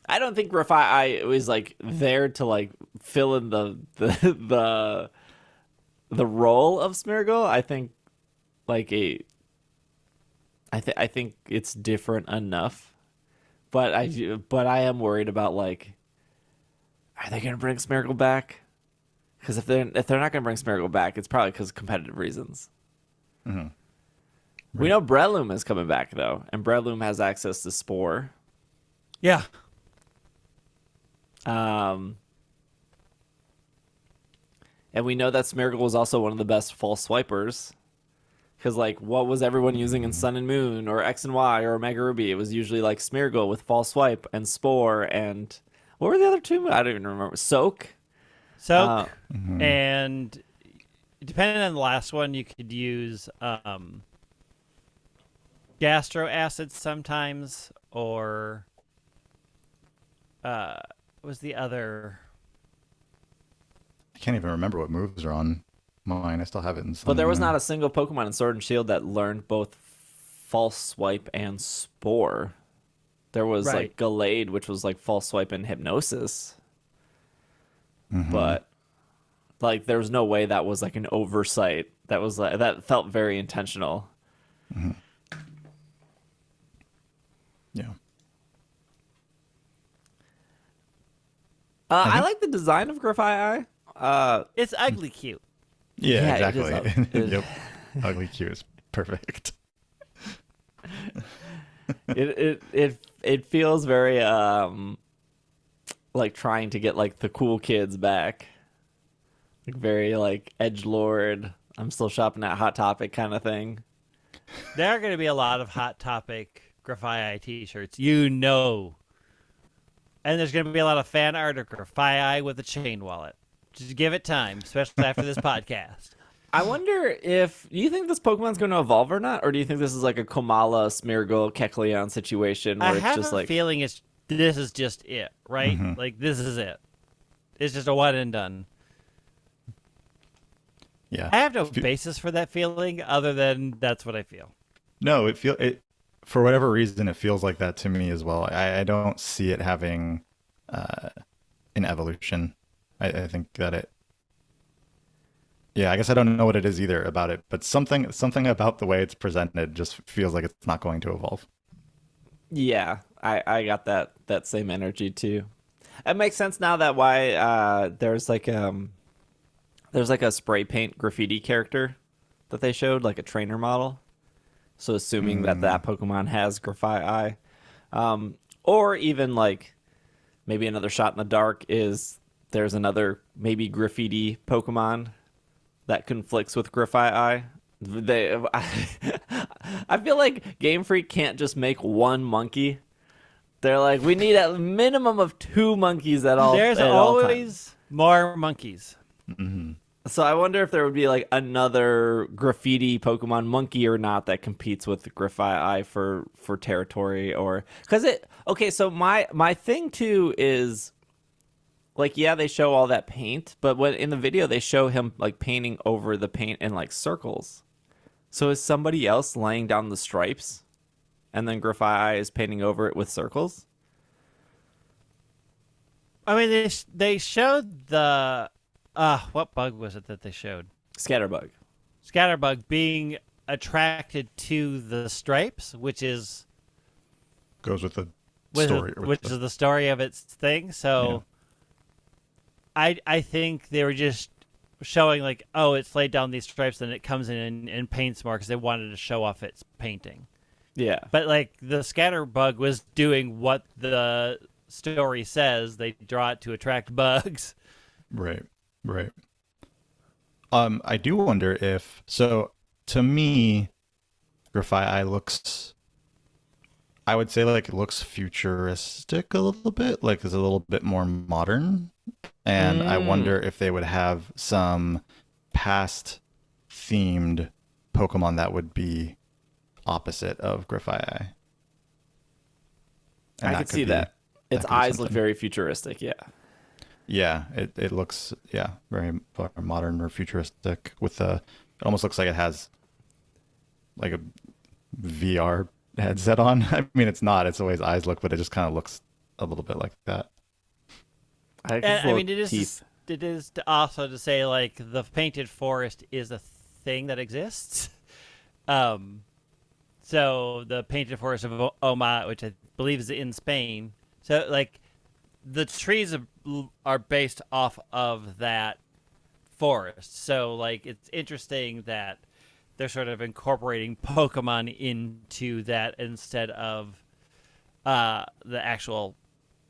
I don't think Grafaiai was like there to like fill in the role of Smeargle. I think like I think it's different enough, but I am worried about, like, are they gonna bring Smeargle back? Because if they're not gonna bring Smeargle back, it's probably because of competitive reasons.
Mm-hmm. Right.
We know Breloom is coming back though, and Breloom has access to Spore.
Yeah.
And we know that Smeargle was also one of the best false swipers, Because, like, what was everyone using in Sun and Moon or X and Y or Omega Ruby? It was usually, like, Smeargle with False Swipe and Spore and... What were the other two? I don't even remember. Soak?
And depending on the last one, you could use Gastro Acids sometimes, or... what was the other...
I can't even remember what moves are on mine. I still have it in some.
But there was not a single Pokemon in Sword and Shield that learned both False Swipe and Spore. There was like Gallade, which was like False Swipe and Hypnosis. But like there was no way that was like an oversight. That was like that felt very intentional.
Yeah.
I like the design of Grafaiai.
It's ugly cute.
Yeah,
Yeah,
exactly. Yep. Ugly cute is perfect.
It feels very like trying to get like the cool kids back. Like very like edgelord. I'm still shopping at Hot Topic kind of thing.
There are going to be a lot of Hot Topic Grafaiai t-shirts, you know. And there's going to be a lot of fan art of Grafaiai with a chain wallet. Just give it time, especially after this podcast.
I wonder if... Do you think this Pokemon's going to evolve or not? Or do you think this is like a Komala, Smeargle, Kecleon situation where
I
it's
have
just
a
like...
feeling this is just it, right? Like, this is it. It's just a one and done.
Yeah.
I have no basis for that feeling other than that's what I feel.
No, for whatever reason, it feels like that to me as well. I don't see it having an evolution. I think that it... Yeah, I guess I don't know what it is either about it, but something about the way it's presented just feels like it's not going to evolve.
Yeah, I got that same energy too. It makes sense now that why there's like a spray paint graffiti character that they showed, like a trainer model. So assuming that Pokemon has Grafaiai, or even like maybe another shot in the dark is there's another maybe graffiti Pokemon that conflicts with Grafaiai. I feel like Game Freak can't just make one monkey. They're like, we need a minimum of 2 monkeys at all.
There's
at all
always
times.
more monkeys.
So I wonder if there would be like another graffiti Pokemon monkey or not that competes with Grafaiai for territory, or because it. Okay, so my thing too is like, yeah, they show all that paint, but when in the video they show him like painting over the paint in like circles. So is somebody else laying down the stripes, and then Grafaiai is painting over it with circles?
I mean, they showed the what bug was it that they showed?
Scatterbug.
Scatterbug being attracted to the stripes, which is
Goes with the story.
which is the story of its thing. So I think they were just showing like, oh, it's laid down these stripes, and it comes in and paints more because they wanted to show off its painting.
Yeah.
But like the Scatterbug was doing what the story says. They draw it to attract bugs.
Right. I do wonder if... So, to me, Grafaiai looks... I would say, like, it looks futuristic a little bit. Like, it's a little bit more modern. And I wonder if they would have some past-themed Pokemon that would be opposite of Grafaiai.
I could see that. Its eyes look very futuristic, yeah.
Yeah, it looks very modern or futuristic with it almost looks like it has like a VR headset on. I mean, it's not. It's the way his eyes look, but it just kind of looks a little bit like that.
I mean, it is also to say like the painted forest is a thing that exists. So the painted forest of Oma, which I believe is in Spain. So like the trees are based off of that forest. So like it's interesting that they're sort of incorporating Pokemon into that instead of the actual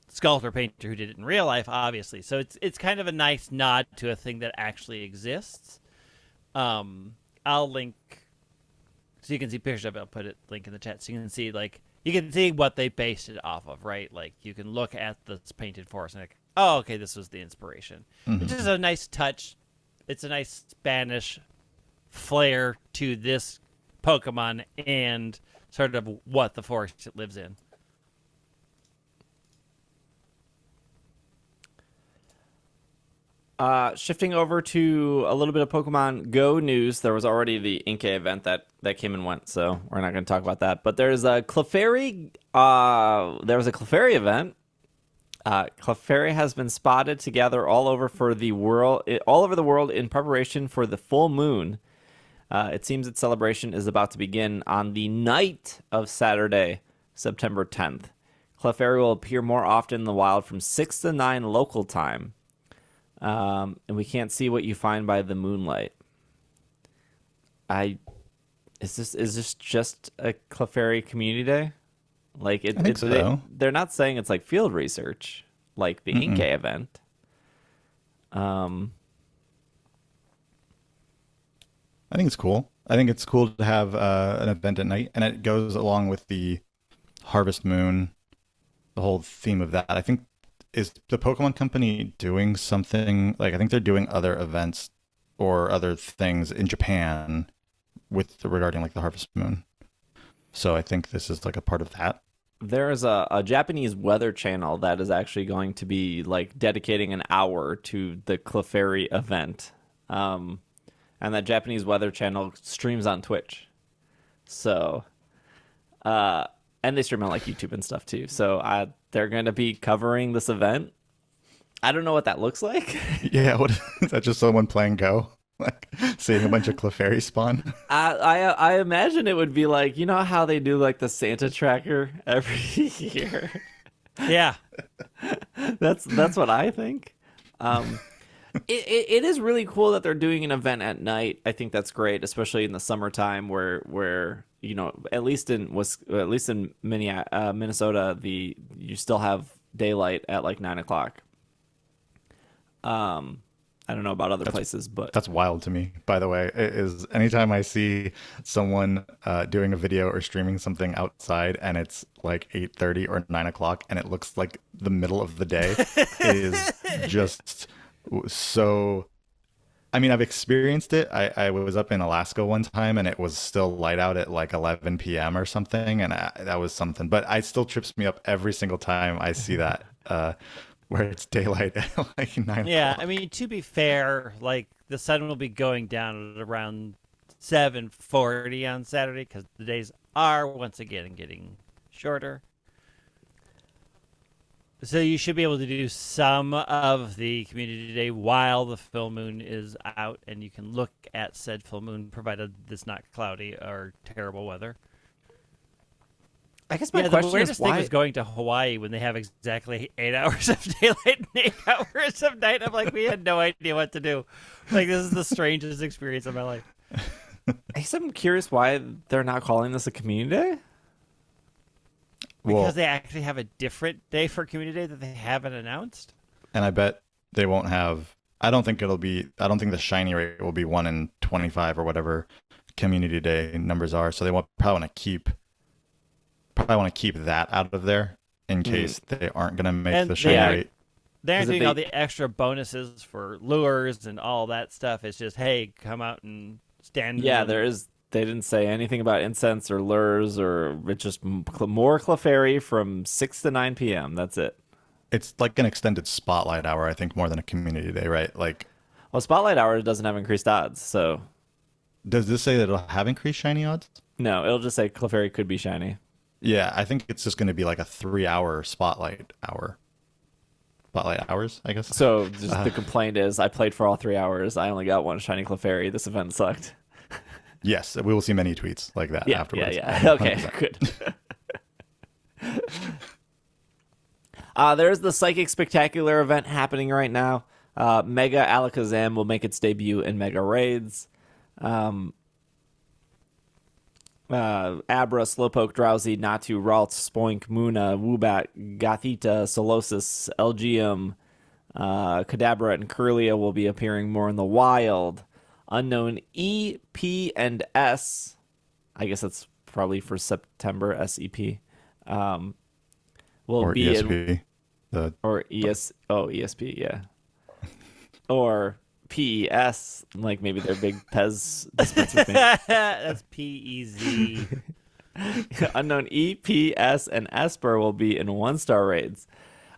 sculptor painter who did it in real life, obviously. So it's kind of a nice nod to a thing that actually exists. I'll link So you can see pictures of it. I'll put a link in the chat so you can see you can see what they based it off of, right? Like you can look at this painted forest and oh, okay, this was the inspiration.
Mm-hmm.
Which is a nice touch. It's a nice Spanish flair to this Pokemon and sort of what the forest it lives in.
Shifting over to a little bit of Pokemon Go news, there was already the Inkay event that came and went, so we're not going to talk about that. But there's a Clefairy. There was a Clefairy event. Clefairy has been spotted together all over the world in preparation for the full moon. It seems its celebration is about to begin on the night of Saturday, September 10th. Clefairy will appear more often in the wild from 6 to 9 local time. And we can't see what you find by the moonlight. Is this just a Clefairy community day? Like
I think so.
They're not saying it's like field research, like the Inkay event.
I think it's cool. I think it's cool to have an event at night, and it goes along with the Harvest Moon, the whole theme of that. I think is the Pokemon Company doing something like I think they're doing other events or other things in Japan with regarding like the Harvest Moon. So I think this is like a part of that.
There is a Japanese weather channel that is actually going to be like dedicating an hour to the Clefairy event. And that Japanese weather channel streams on Twitch. So, and they stream on like YouTube and stuff too. So they're going to be covering this event. I don't know what that looks like.
Yeah, what is that? Just someone playing Go, like seeing a bunch of Clefairy spawn.
I imagine it would be like, you know how they do like the Santa tracker every year.
Yeah,
that's what I think. It is really cool that they're doing an event at night. I think that's great, especially in the summertime where you know, at least in Minnesota, you still have daylight at like 9 o'clock. I don't know about other places, but
that's wild to me. By the way, it is anytime I see someone doing a video or streaming something outside and it's like 8:30 or 9 o'clock and it looks like the middle of the day, it is just so. I mean, I've experienced it. I was up in Alaska one time and it was still light out at like 11 p.m. or something, and that was something. But it still trips me up every single time I see that. Where it's daylight at like 9
yeah.
o'clock.
I mean, to be fair, like the sun will be going down at around 7:40 on Saturday because the days are once again getting shorter. So you should be able to do some of the community day while the full moon is out, and you can look at said full moon, provided it's not cloudy or terrible weather.
I guess my
the
question
weirdest
is why
thing was going to Hawaii when they have exactly 8 hours of daylight and 8 hours of night. I'm like, we had no idea what to do. Like, this is the strangest experience of my life.
I guess I'm curious why they're not calling this a community day.
Because they actually have a different day for community day that they haven't announced.
And I bet they won't have. I don't think the shiny rate will be 1 in 25 or whatever community day numbers are. So they probably want to keep that out of there in case they aren't going to make the shiny rate.
They're doing all the extra bonuses for lures and all that stuff. It's just, hey, come out and stand.
Yeah, they didn't say anything about incense or lures, or it's just more Clefairy from 6 to 9 p.m. That's it.
It's like an extended spotlight hour, I think, more than a community day, right? Like,
well, spotlight hour doesn't have increased odds, so.
Does this say that it'll have increased shiny odds?
No, it'll just say Clefairy could be shiny.
Yeah, I think it's just going to be like a 3-hour spotlight hour. Spotlight hours, I guess.
So just the complaint is, I played for all 3 hours. I only got one shiny Clefairy. This event sucked.
Yes, we will see many tweets like that afterwards.
Yeah. Okay, good. There's the Psychic Spectacular event happening right now. Mega Alakazam will make its debut in Mega Raids. Abra, Slowpoke, Drowsy, Natu, Ralts, Spoink, Muna, Woobat, Gothita, Solosis, Elgium, Kadabra, and Kirlia will be appearing more in the wild. Unknown E, P, and S I guess that's probably for September, SEP. Will
Or
be
ESP.
or ESP, yeah. Or PES, like maybe their big Pez dispenser thing.
That's PEZ.
Unknown E, P, S, and Esper will be in 1-star raids.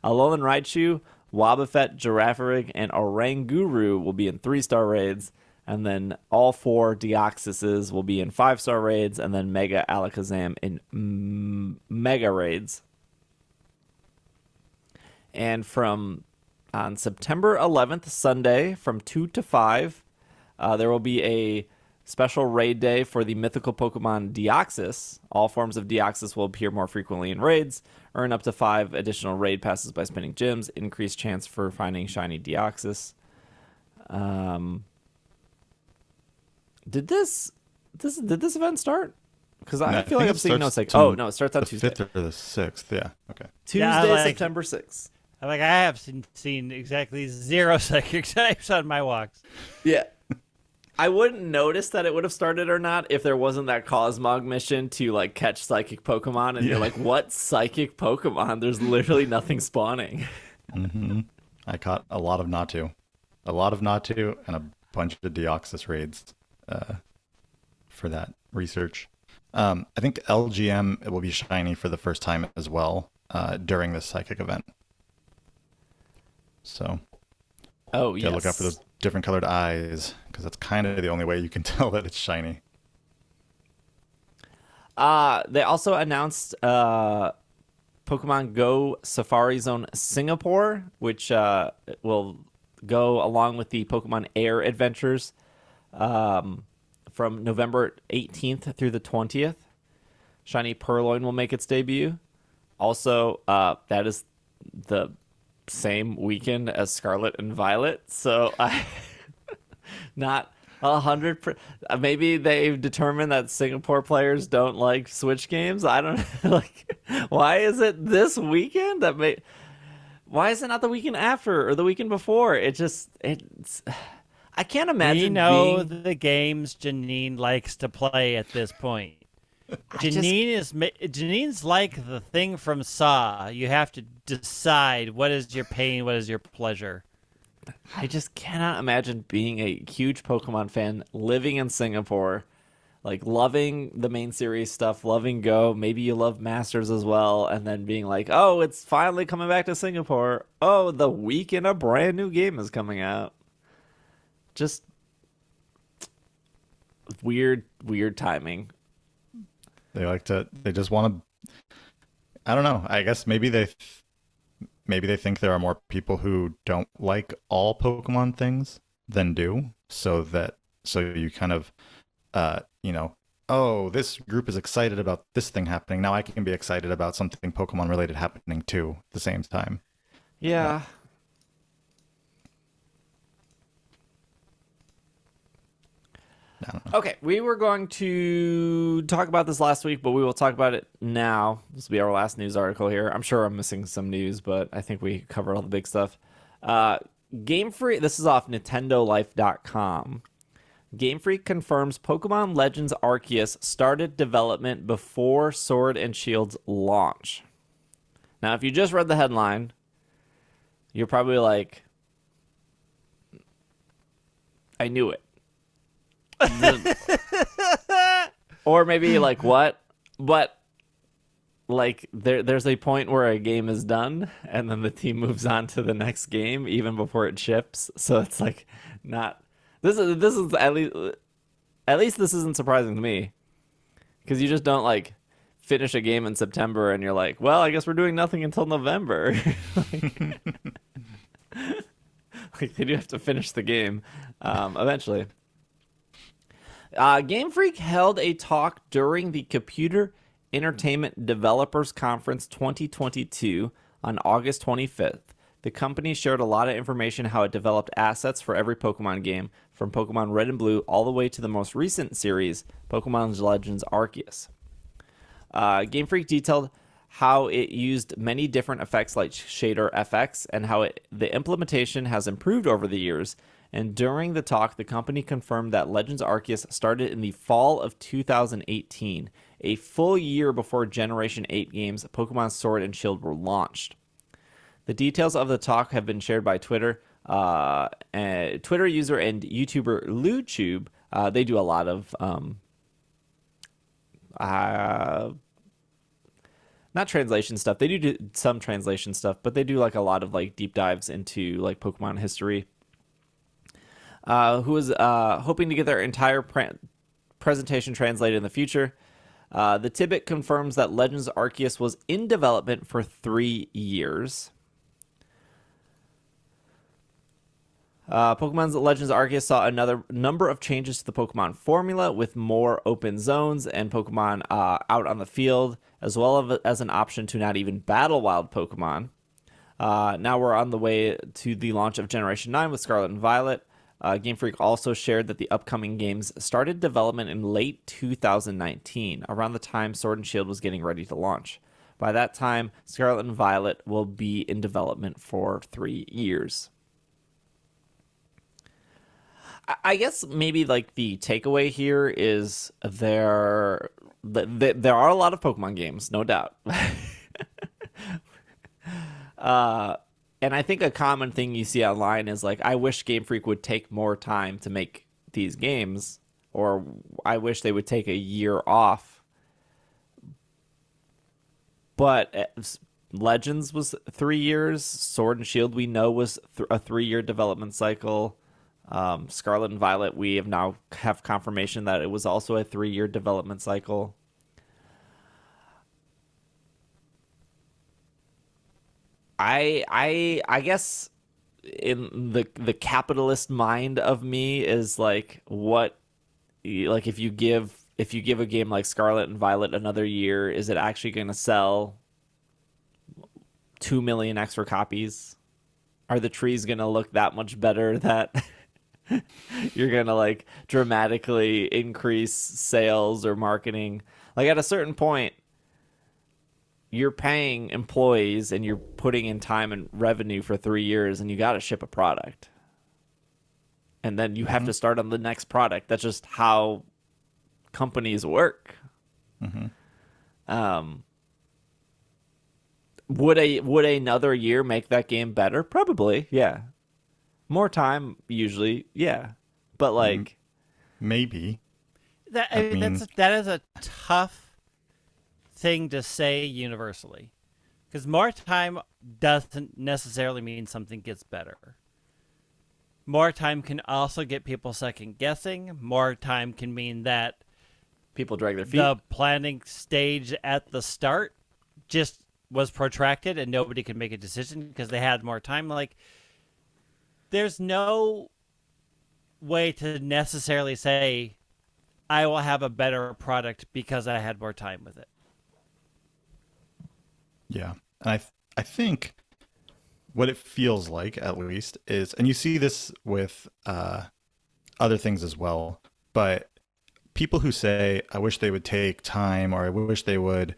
Alolan Raichu, Wobbuffet, Girafarig, and Oranguru will be in 3-star raids. And then all 4 Deoxyses will be in 5-star raids. And then Mega Alakazam in Mega raids. And on September 11th, Sunday, from 2 to 5, there will be a special raid day for the mythical Pokemon Deoxys. All forms of Deoxys will appear more frequently in raids. Earn up to 5 additional raid passes by spinning gems. Increased chance for finding shiny Deoxys. Did this event start? Because I feel like I'm seeing notes like, oh no, it starts on Tuesday.
The 5th or the 6th, yeah. Okay.
Tuesday, September 6th.
I'm like, I have seen exactly 0 psychic types on my walks.
Yeah. I wouldn't notice that it would have started or not if there wasn't that Cosmog mission to like catch psychic Pokemon, and you're like, what psychic Pokemon? There's literally nothing spawning.
Mm-hmm. I caught a lot of Natu. And a bunch of Deoxys raids for that research. I think LGM will be shiny for the first time as well during this psychic event. So,
yes.
Look out for those different colored eyes, because that's kind of the only way you can tell that it's shiny.
They also announced Pokemon GO Safari Zone Singapore, which will go along with the Pokemon Air Adventures from November 18th through the 20th. Shiny Purloin will make its debut. Also, that is the same weekend as Scarlet and Violet, so I not 100%. Maybe they've determined that Singapore players don't like Switch games. I don't like. Why is it this weekend? Why is it not the weekend after or the weekend before? It's. I can't imagine.
We know the games Janine likes to play at this point. Janine's like the thing from Saw. You have to decide what is your pain, what is your pleasure.
I just cannot imagine being a huge Pokemon fan, living in Singapore, like loving the main series stuff, loving Go. Maybe you love Masters as well, and then being like, oh, it's finally coming back to Singapore. Oh, the weekend a brand new game is coming out. Just weird timing.
They just want to, I don't know. I guess maybe they think there are more people who don't like all Pokemon things than do. So you kind of, oh, this group is excited about this thing happening. Now I can be excited about something Pokemon related happening too at the same time.
Yeah. Okay, we were going to talk about this last week, but we will talk about it now. This will be our last news article here. I'm sure I'm missing some news, but I think we covered all the big stuff. Game Freak, this is off NintendoLife.com. Game Freak confirms Pokemon Legends Arceus started development before Sword and Shield's launch. Now, if you just read the headline, you're probably like, I knew it. Or maybe like, what? But like there's a point where a game is done and then the team moves on to the next game even before it ships. So it's like not this is at least this isn't surprising to me, because you just don't like finish a game in September and you're like, well, I guess we're doing nothing until November. Like they do have to finish the game eventually. Game Freak held a talk during the Computer Entertainment Developers Conference 2022 on August 25th. The company shared a lot of information how it developed assets for every Pokemon game, from Pokemon Red and Blue all the way to the most recent series, Pokemon Legends Arceus. Game Freak detailed how it used many different effects like Shader FX and how the implementation has improved over the years, And during the talk, the company confirmed that Legends Arceus started in the fall of 2018, a full year before Generation 8 games Pokemon Sword and Shield were launched. The details of the talk have been shared by Twitter. Twitter user and YouTuber LuTube, they do a lot of not translation stuff. They do some translation stuff, but they do like a lot of like deep dives into like Pokemon history. Who is hoping to get their entire presentation translated in the future. The tidbit confirms that Legends Arceus was in development for 3 years. Pokemon's Legends Arceus saw another number of changes to the Pokemon formula, with more open zones and Pokemon out on the field, as well as an option to not even battle wild Pokemon. Now we're on the way to the launch of Generation 9 with Scarlet and Violet. Game Freak also shared that the upcoming games started development in late 2019, around the time Sword and Shield was getting ready to launch. By that time, Scarlet and Violet will be in development for 3 years. I guess maybe like the takeaway here is there are a lot of Pokemon games, no doubt. And I think a common thing you see online is like, I wish Game Freak would take more time to make these games, or I wish they would take a year off. But Legends was 3 years. Sword and Shield, we know, was a 3-year development cycle. Scarlet and Violet, we have confirmation that it was also a 3-year development cycle. I guess in the capitalist mind of me is like, what, like if you give a game like Scarlet and Violet another year, is it actually going to sell 2 million extra copies? Are the trees going to look that much better that you're going to like dramatically increase sales or marketing? Like at a certain point, you're paying employees and you're putting in time and revenue for 3 years, and you got to ship a product. And then you have to start on the next product. That's just how companies work. Would another year make that game better? Probably, yeah. More time, usually, yeah. But like,
maybe.
That is a tough thing to say universally, because more time doesn't necessarily mean something gets better. More time can also get people second guessing. More time can mean that
people drag their feet.
The planning stage at the start just was protracted and nobody could make a decision because they had more time. Like, there's no way to necessarily say I will have a better product because I had more time with it.
Yeah. And I think what it feels like, at least, is, and you see this with other things as well, but people who say, I wish they would take time, or I wish they would,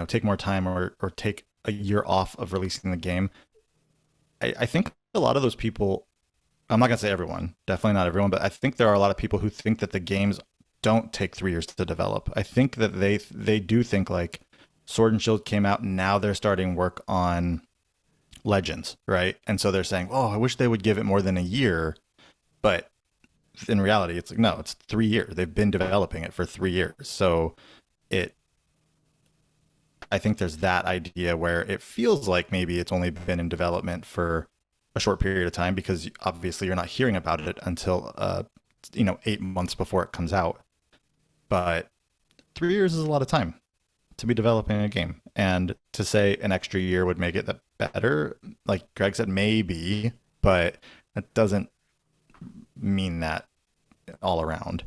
take more time, or take a year off of releasing the game. I think a lot of those people, I'm not going to say everyone, definitely not everyone, but I think there are a lot of people who think that the games don't take 3 years to develop. I think that they do think like, Sword and Shield came out and now they're starting work on Legends, right? And so they're saying, oh, I wish they would give it more than a year. But in reality, it's like, no, it's 3 years. They've been developing it for 3 years. So I think there's that idea where it feels like maybe it's only been in development for a short period of time, because obviously you're not hearing about it until, 8 months before it comes out. But 3 years is a lot of time to be developing a game, and to say an extra year would make it better, like Greg said, maybe, but that doesn't mean that all around.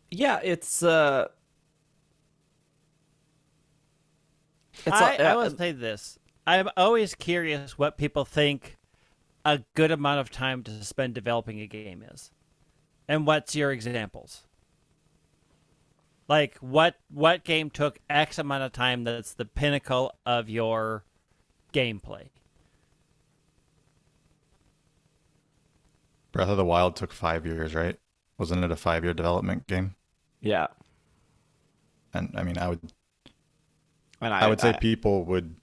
Yeah,
I will say this. I'm always curious what people think a good amount of time to spend developing a game is. And what's your examples? Like, what game took X amount of time that's the pinnacle of your gameplay.
Breath of the Wild took 5 years, right? Wasn't it a 5-year development game?
Yeah.
And I mean, I would
And
say people would,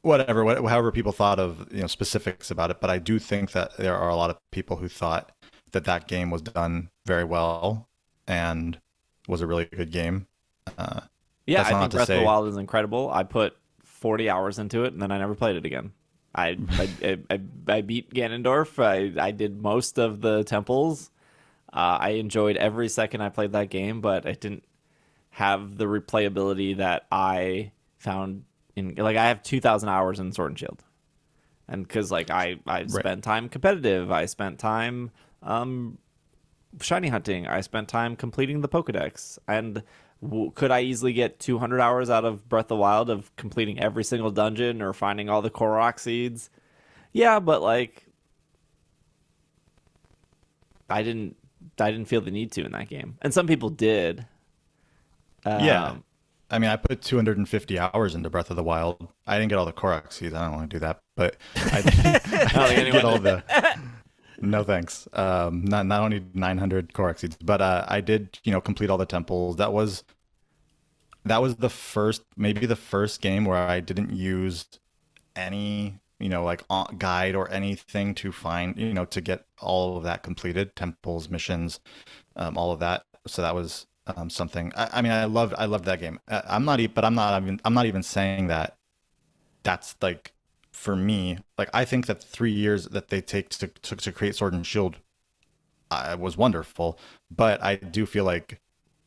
however people thought of, specifics about it. But I do think that there are a lot of people who thought that game was done very well and was a really good game.
Yeah, I think Breath of the Wild is incredible. I put 40 hours into it, and then I never played it again. I beat Ganondorf. I did most of the temples. I enjoyed every second I played that game, but it didn't have the replayability that I found in. Like, I have 2,000 hours in Sword and Shield, and because I spent time competitive, I spent time shiny hunting, I spent time completing the Pokedex, and could I easily get 200 hours out of Breath of the Wild of completing every single dungeon or finding all the Korok seeds? Yeah, but I didn't feel the need to in that game, and some people did.
Yeah, I mean, I put 250 hours into Breath of the Wild. I didn't get all the Korok seeds. I don't want to do that, but I didn't get all the. No thanks. Not only 900 Korok seeds, but I did, complete all the temples. That was maybe the first game where I didn't use any, guide or anything to find, to get all of that completed, temples, missions, all of that. So that was something. I mean, I loved that game. I'm not even saying that that's like. For me, I think that 3 years that they take to create Sword and Shield was wonderful, but I do feel like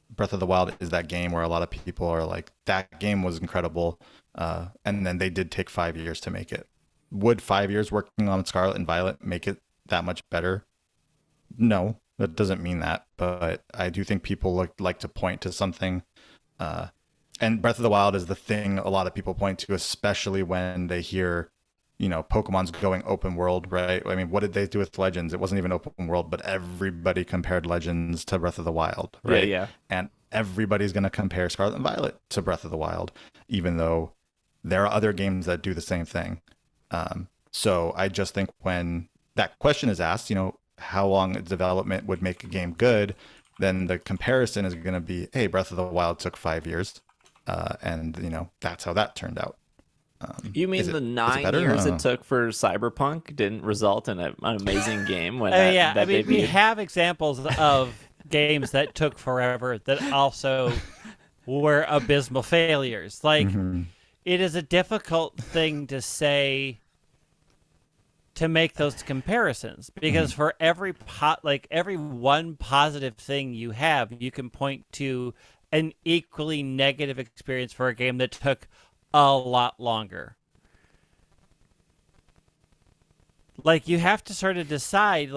Breath of the Wild is that game where a lot of people are like, that game was incredible, and then they did take 5 years to make it. Would 5 years working on Scarlet and Violet make it that much better? No, that doesn't mean that, but I do think people like to point to something, and Breath of the Wild is the thing a lot of people point to, especially when they hear Pokemon's going open world, right? I mean, what did they do with Legends? It wasn't even open world, but everybody compared Legends to Breath of the Wild, right?
Yeah.
And everybody's going to compare Scarlet and Violet to Breath of the Wild, even though there are other games that do the same thing. So I just think when that question is asked, how long development would make a game good, then the comparison is going to be, hey, Breath of the Wild took 5 years, and that's how that turned out.
You mean the 9 years it took for Cyberpunk didn't result in an amazing game? When
we have examples of games that took forever that also were abysmal failures. It is a difficult thing to say, to make those comparisons, because for every one positive thing you have, you can point to an equally negative experience for a game that took a lot longer. You have to sort of decide,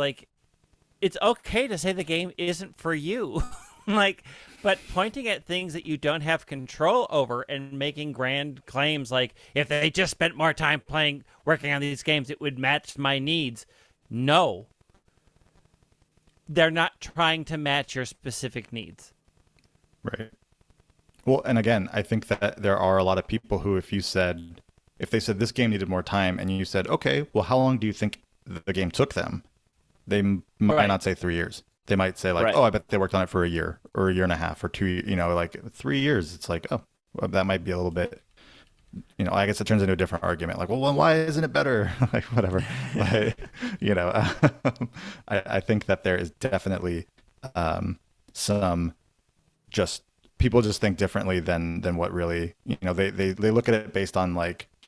it's okay to say the game isn't for you. But pointing at things that you don't have control over and making grand claims if they just spent more time working on these games, it would match my needs. No. They're not trying to match your specific needs.
Right. Well, and again, I think that there are a lot of people who, if they said this game needed more time, and you said, okay, well, how long do you think the game took them? They might not say 3 years. They might say oh, I bet they worked on it for a year or a year and a half or 2, 3 years. It's well, that might be a little bit, I guess it turns into a different argument. Well, why isn't it better? Whatever. But, I think that there is definitely some people just think differently than what really, they look at it based on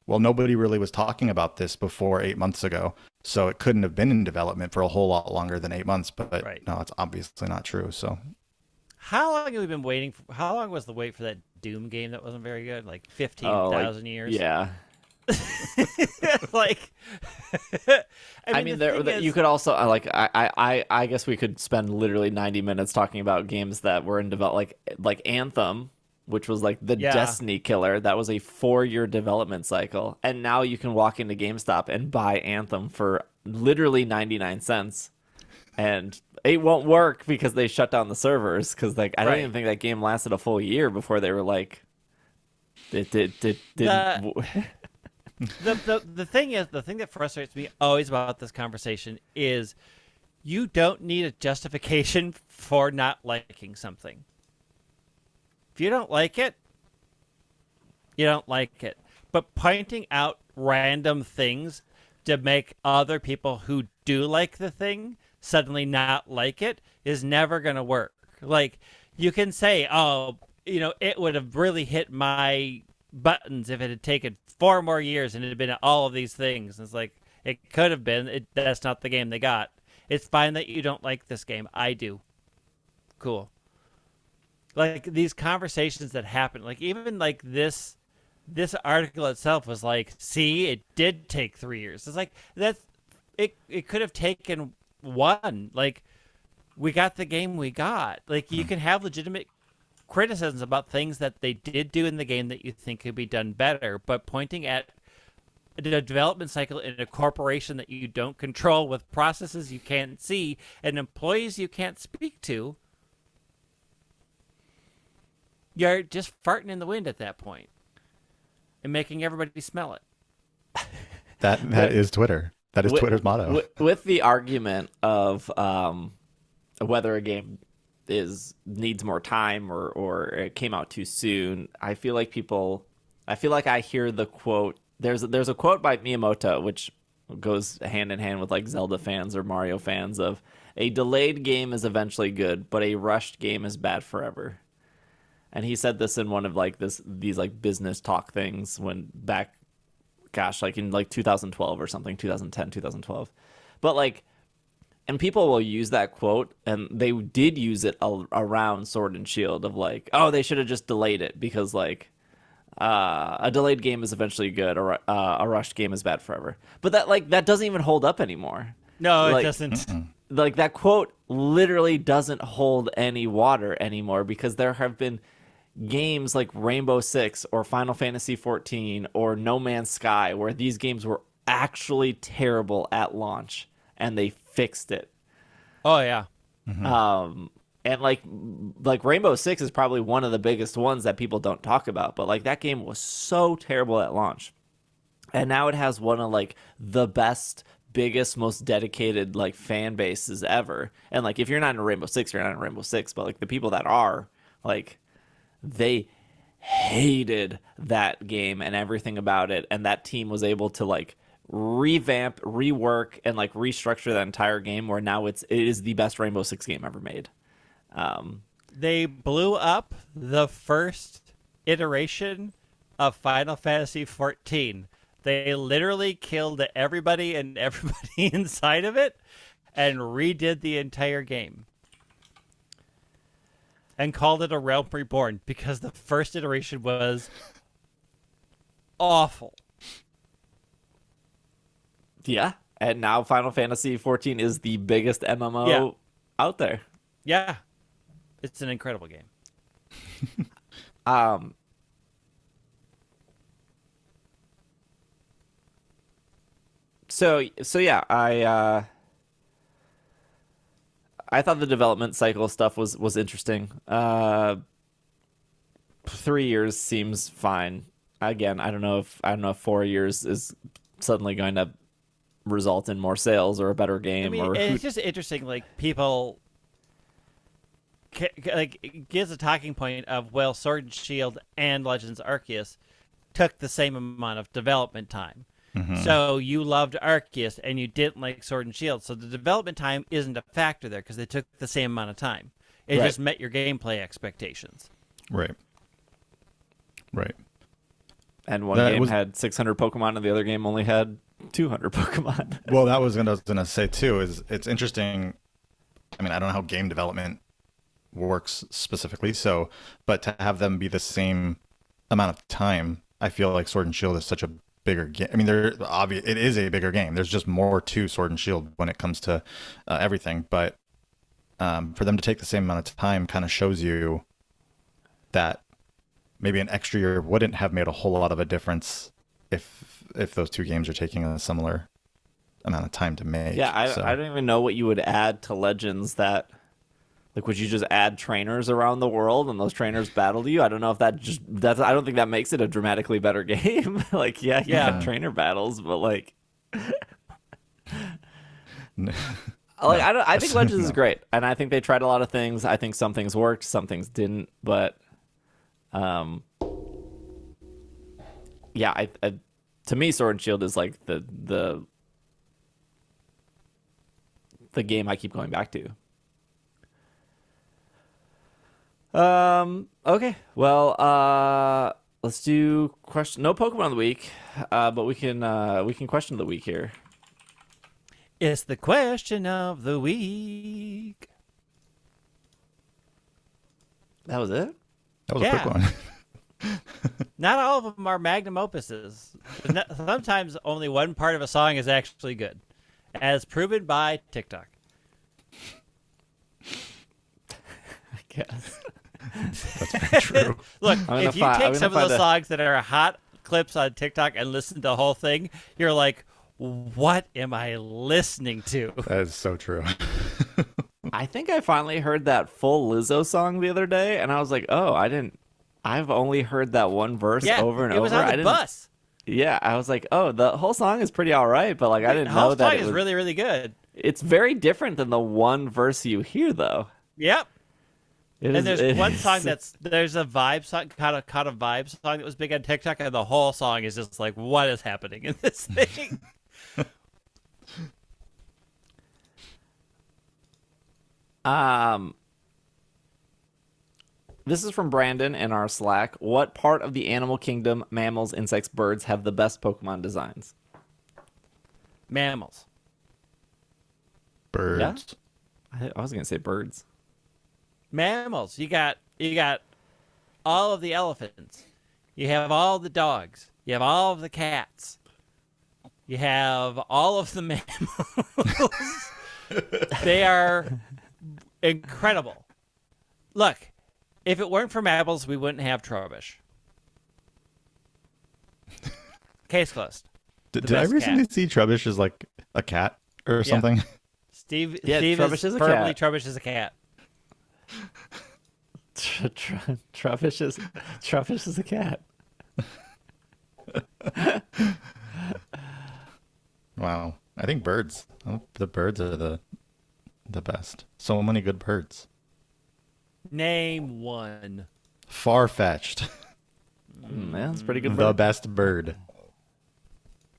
well, nobody really was talking about this before 8 months ago, so it couldn't have been in development for a whole lot longer than 8 months. But no, it's obviously not true. So
how long have we been waiting how long was the wait for that Doom game that wasn't very good? 15,000 years?
Yeah.
I
mean you could also I guess we could spend literally 90 minutes talking about games that were in development, like Anthem, which was the Destiny killer. That was a 4-year development cycle, and now you can walk into GameStop and buy Anthem for literally 99 cents, and it won't work because they shut down the servers, because I don't even think that game lasted a full year before they were
The thing is, the thing that frustrates me always about this conversation is you don't need a justification for not liking something. If you don't like it, you don't like it. But pointing out random things to make other people who do like the thing suddenly not like it is never going to work. Like, you can say, oh, it would have really hit my buttons if it had taken 4 more years and it had been all of these things. It's like, it could have been. That's not the game they got. It's fine that you don't like this game. I do. Cool. Like, these conversations that happen, like, even like this article itself was like, see, it did take 3 years. It's like, it could have taken 1. Like, we got the game we got. Like, you can have legitimate criticisms about things that they did do in the game that you think could be done better, but pointing at the development cycle in a corporation that you don't control, with processes you can't see and employees you can't speak to, you're just farting in the wind at that point and making everybody smell it.
That is Twitter. That is Twitter's motto.
With the argument of whether a game needs more time or it came out too soon, I feel like I hear the quote. There's a quote by Miyamoto which goes hand in hand with like Zelda fans or Mario fans of, a delayed game is eventually good, but a rushed game is bad forever. And he said this in one of like these like business talk things when back, gosh, like in like 2012 or something, 2010, 2012. But like, and people will use that quote, and they did use it around Sword and Shield of like, oh, they should have just delayed it because like a delayed game is eventually good, or a rushed game is bad forever. But that doesn't even hold up anymore.
No,
like,
it doesn't.
Like, that quote literally doesn't hold any water anymore, because there have been games like Rainbow Six or Final Fantasy 14 or No Man's Sky where these games were actually terrible at launch and they fixed it.
Oh yeah.
And like Rainbow Six is probably one of the biggest ones that people don't talk about, but like that game was so terrible at launch, and now it has one of like the best, biggest, most dedicated like fan bases ever. And like, if you're not in Rainbow Six, you're not in Rainbow Six, but like the people that are, like, they hated that game and everything about it, and that team was able to like revamp, rework, and like restructure that entire game where now it is the best Rainbow Six game ever made.
They blew up the first iteration of Final Fantasy 14. They literally killed everybody and everybody inside of it and redid the entire game. And called it A Realm Reborn because the first iteration was awful.
Yeah, and now Final Fantasy 14 is the biggest MMO out there.
Yeah, it's an incredible game.
So yeah, I thought the development cycle stuff was interesting. 3 years seems fine. Again, I don't know if 4 years is suddenly going to result in more sales or a better game.
I mean, it's just interesting. Like, people like gives a talking point of, well, Sword and Shield and Legends Arceus took the same amount of development time. So you loved Arceus and you didn't like Sword and Shield. So the development time isn't a factor there because they took the same amount of time. It just met your gameplay expectations.
Right.
And one game had 600 Pokemon and the other game only had 200 Pokemon.
Well, that was what I was going to say too, is it's interesting. I mean, I don't know how game development works specifically, but to have them be the same amount of time, I feel like Sword and Shield is such a bigger game. I mean, it is a bigger game. There's just more to Sword and Shield when it comes to everything. But for them to take the same amount of time kind of shows you that maybe an extra year wouldn't have made a whole lot of a difference if those two games are taking a similar amount of time to make.
Yeah, I don't even know what you would add to Legends that Like, would you just add trainers around the world and those trainers battle you? I don't know if I don't think that makes it a dramatically better game. Like, you have trainer battles, but like, I think Legends is great, and I think they tried a lot of things. I think some things worked, some things didn't, but, yeah, to me, Sword and Shield is like the game I keep going back to. Okay. Well, let's do question. No Pokemon of the week, but we can question of the week here.
It's the question of the week.
That was it?
That was a quick one.
Not all of them are magnum opuses. Sometimes only one part of a song is actually good, as proven by TikTok.
I guess.
That's very true.
Look, if you take some of those songs that are hot clips on TikTok and listen to the whole thing, you're like, what am I listening to?
That is so true.
I think I finally heard that full Lizzo song the other day, and I was like, oh, I've only heard that one verse over and over.
It was on the bus.
Yeah, I was like, oh, the whole song is pretty all right, but like I didn't know that
the whole song is really, really good.
It's very different than the one verse you hear, though.
Yep. There's one song there's a vibe song, kind of vibe song that was big on TikTok, and the whole song is just like, what is happening in this thing?
This is from Brandon in our Slack. What part of the animal kingdom, mammals, insects, birds, have the best Pokemon designs?
Mammals.
Birds.
Yeah? I was gonna say birds.
Mammals. You got all of the elephants. You have all the dogs. You have all of the cats. You have all of the mammals. They are incredible. Look, if it weren't for mammals, we wouldn't have Trubbish. Case closed.
Did I recently see Trubbish as like a cat or something?
Steve
Trubbish is a
firmly
cat.
Trubbish is a cat.
Trubbish is a cat.
Wow. I think birds. The birds are the best. So many good birds.
Name one.
Far-fetched.
Man, that's pretty good.
The best bird.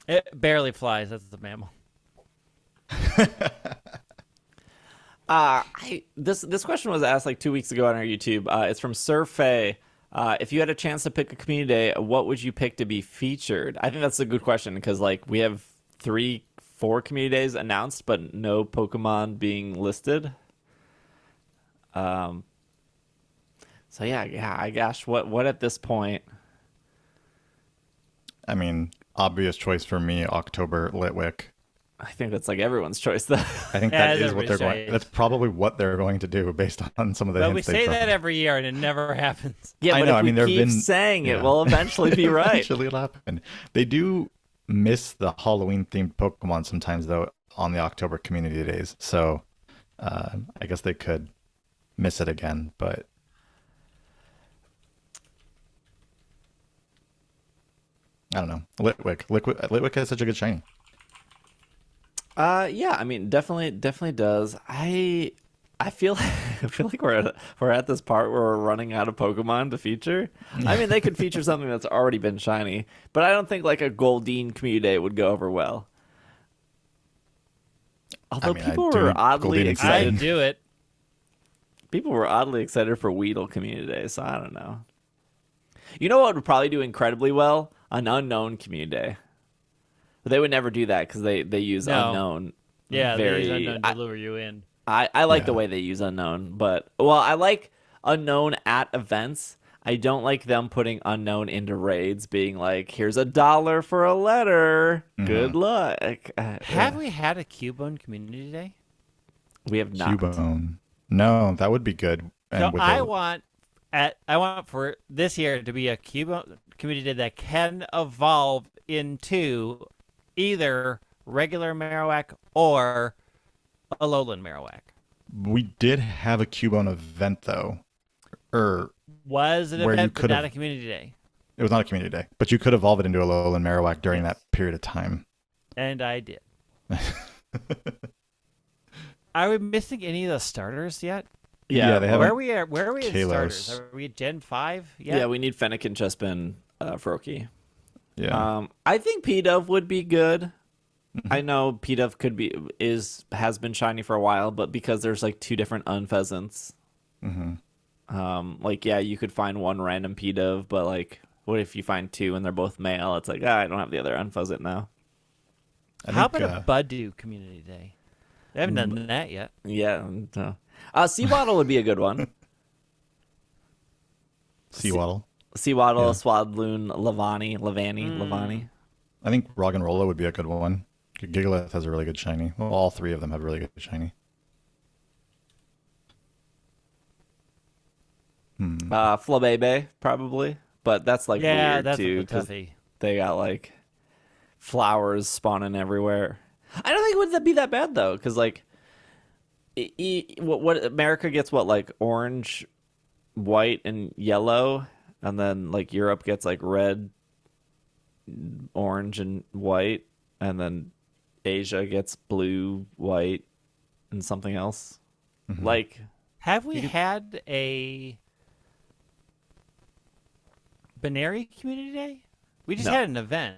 It barely flies. That's the mammal.
This question was asked like 2 weeks ago on our YouTube. It's from Sir Faye. If you had a chance to pick a community day, what would you pick to be featured? I think that's a good question because like we have 4 community days announced, but no Pokemon being listed. So yeah, I guess what at this point?
I mean, obvious choice for me, October Litwick.
I think that's like everyone's choice, though.
I think that is what they're going. That's probably what they're going to do based on some of the.
But
hints
we say that every year, and it never happens.
Yeah,
I
but
know.
if we keep saying it, we'll eventually be right.
Eventually, it'll happen. They do miss the Halloween themed Pokemon sometimes, though, on the October community days. So, I guess they could miss it again, but. I don't know. Litwick has such a good shiny.
Yeah, I mean, definitely does. I feel like we're at this part where we're running out of Pokemon to feature. I mean, they could feature something that's already been shiny, but I don't think like a Goldeen community day would go over well. Although people were oddly excited.
I'd do it.
People were oddly excited for Weedle community day, so I don't know. You know what would probably do incredibly well? An unknown community day. But they would never do that because they use unknown.
Yeah, they use unknown to lure you in.
I like the way they use unknown, but I like unknown at events. I don't like them putting unknown into raids, being like, "Here's $1 for a letter. Mm-hmm. Good luck."
Have we had a Cubone community day?
We have not.
Cubone. No, that would be good.
And so I want for this year to be a Cubone community day that can evolve into either regular Marowak or a Alolan Marowak.
We did have a Cubone event though, or
Was an
where you
event, but
could
not
have.
a community day.
It was not a community day, but you could evolve it into a Alolan Marowak during that period of time.
And I did. Are we missing any of the starters yet?
Yeah, they haven't.
Where are we in
Kalos.
starters? Are we at Gen 5 yet?
Yeah, we need Fennekin, Chespin, Froakie.
Yeah.
I think Pidove would be good. I know Pidove has been shiny for a while, but because there's like 2 different Unpheasants, like you could find one random Pidove, but like, what if you find 2 and they're both male? It's like, I don't have the other Unpheasant now.
How about a Budew community day? They haven't done that yet.
Yeah. Seawaddle would be a good one.
Seawaddle.
Seawaddle, Swadloon, Lavani.
I think Roggenrola would be a good one. Gigalith has a really good shiny. Well, all 3 of them have really good shiny.
Flabebe, probably. But that's like weird
that's
too,
a
because
toughie.
they got like flowers spawning everywhere. I don't think it would be that bad though, because like, what America gets like orange, white, and yellow, and then like Europe gets like red, orange, and white, and then Asia gets blue, white, and something else. Like,
Have we had a Binary community day? We just
No.
had an event.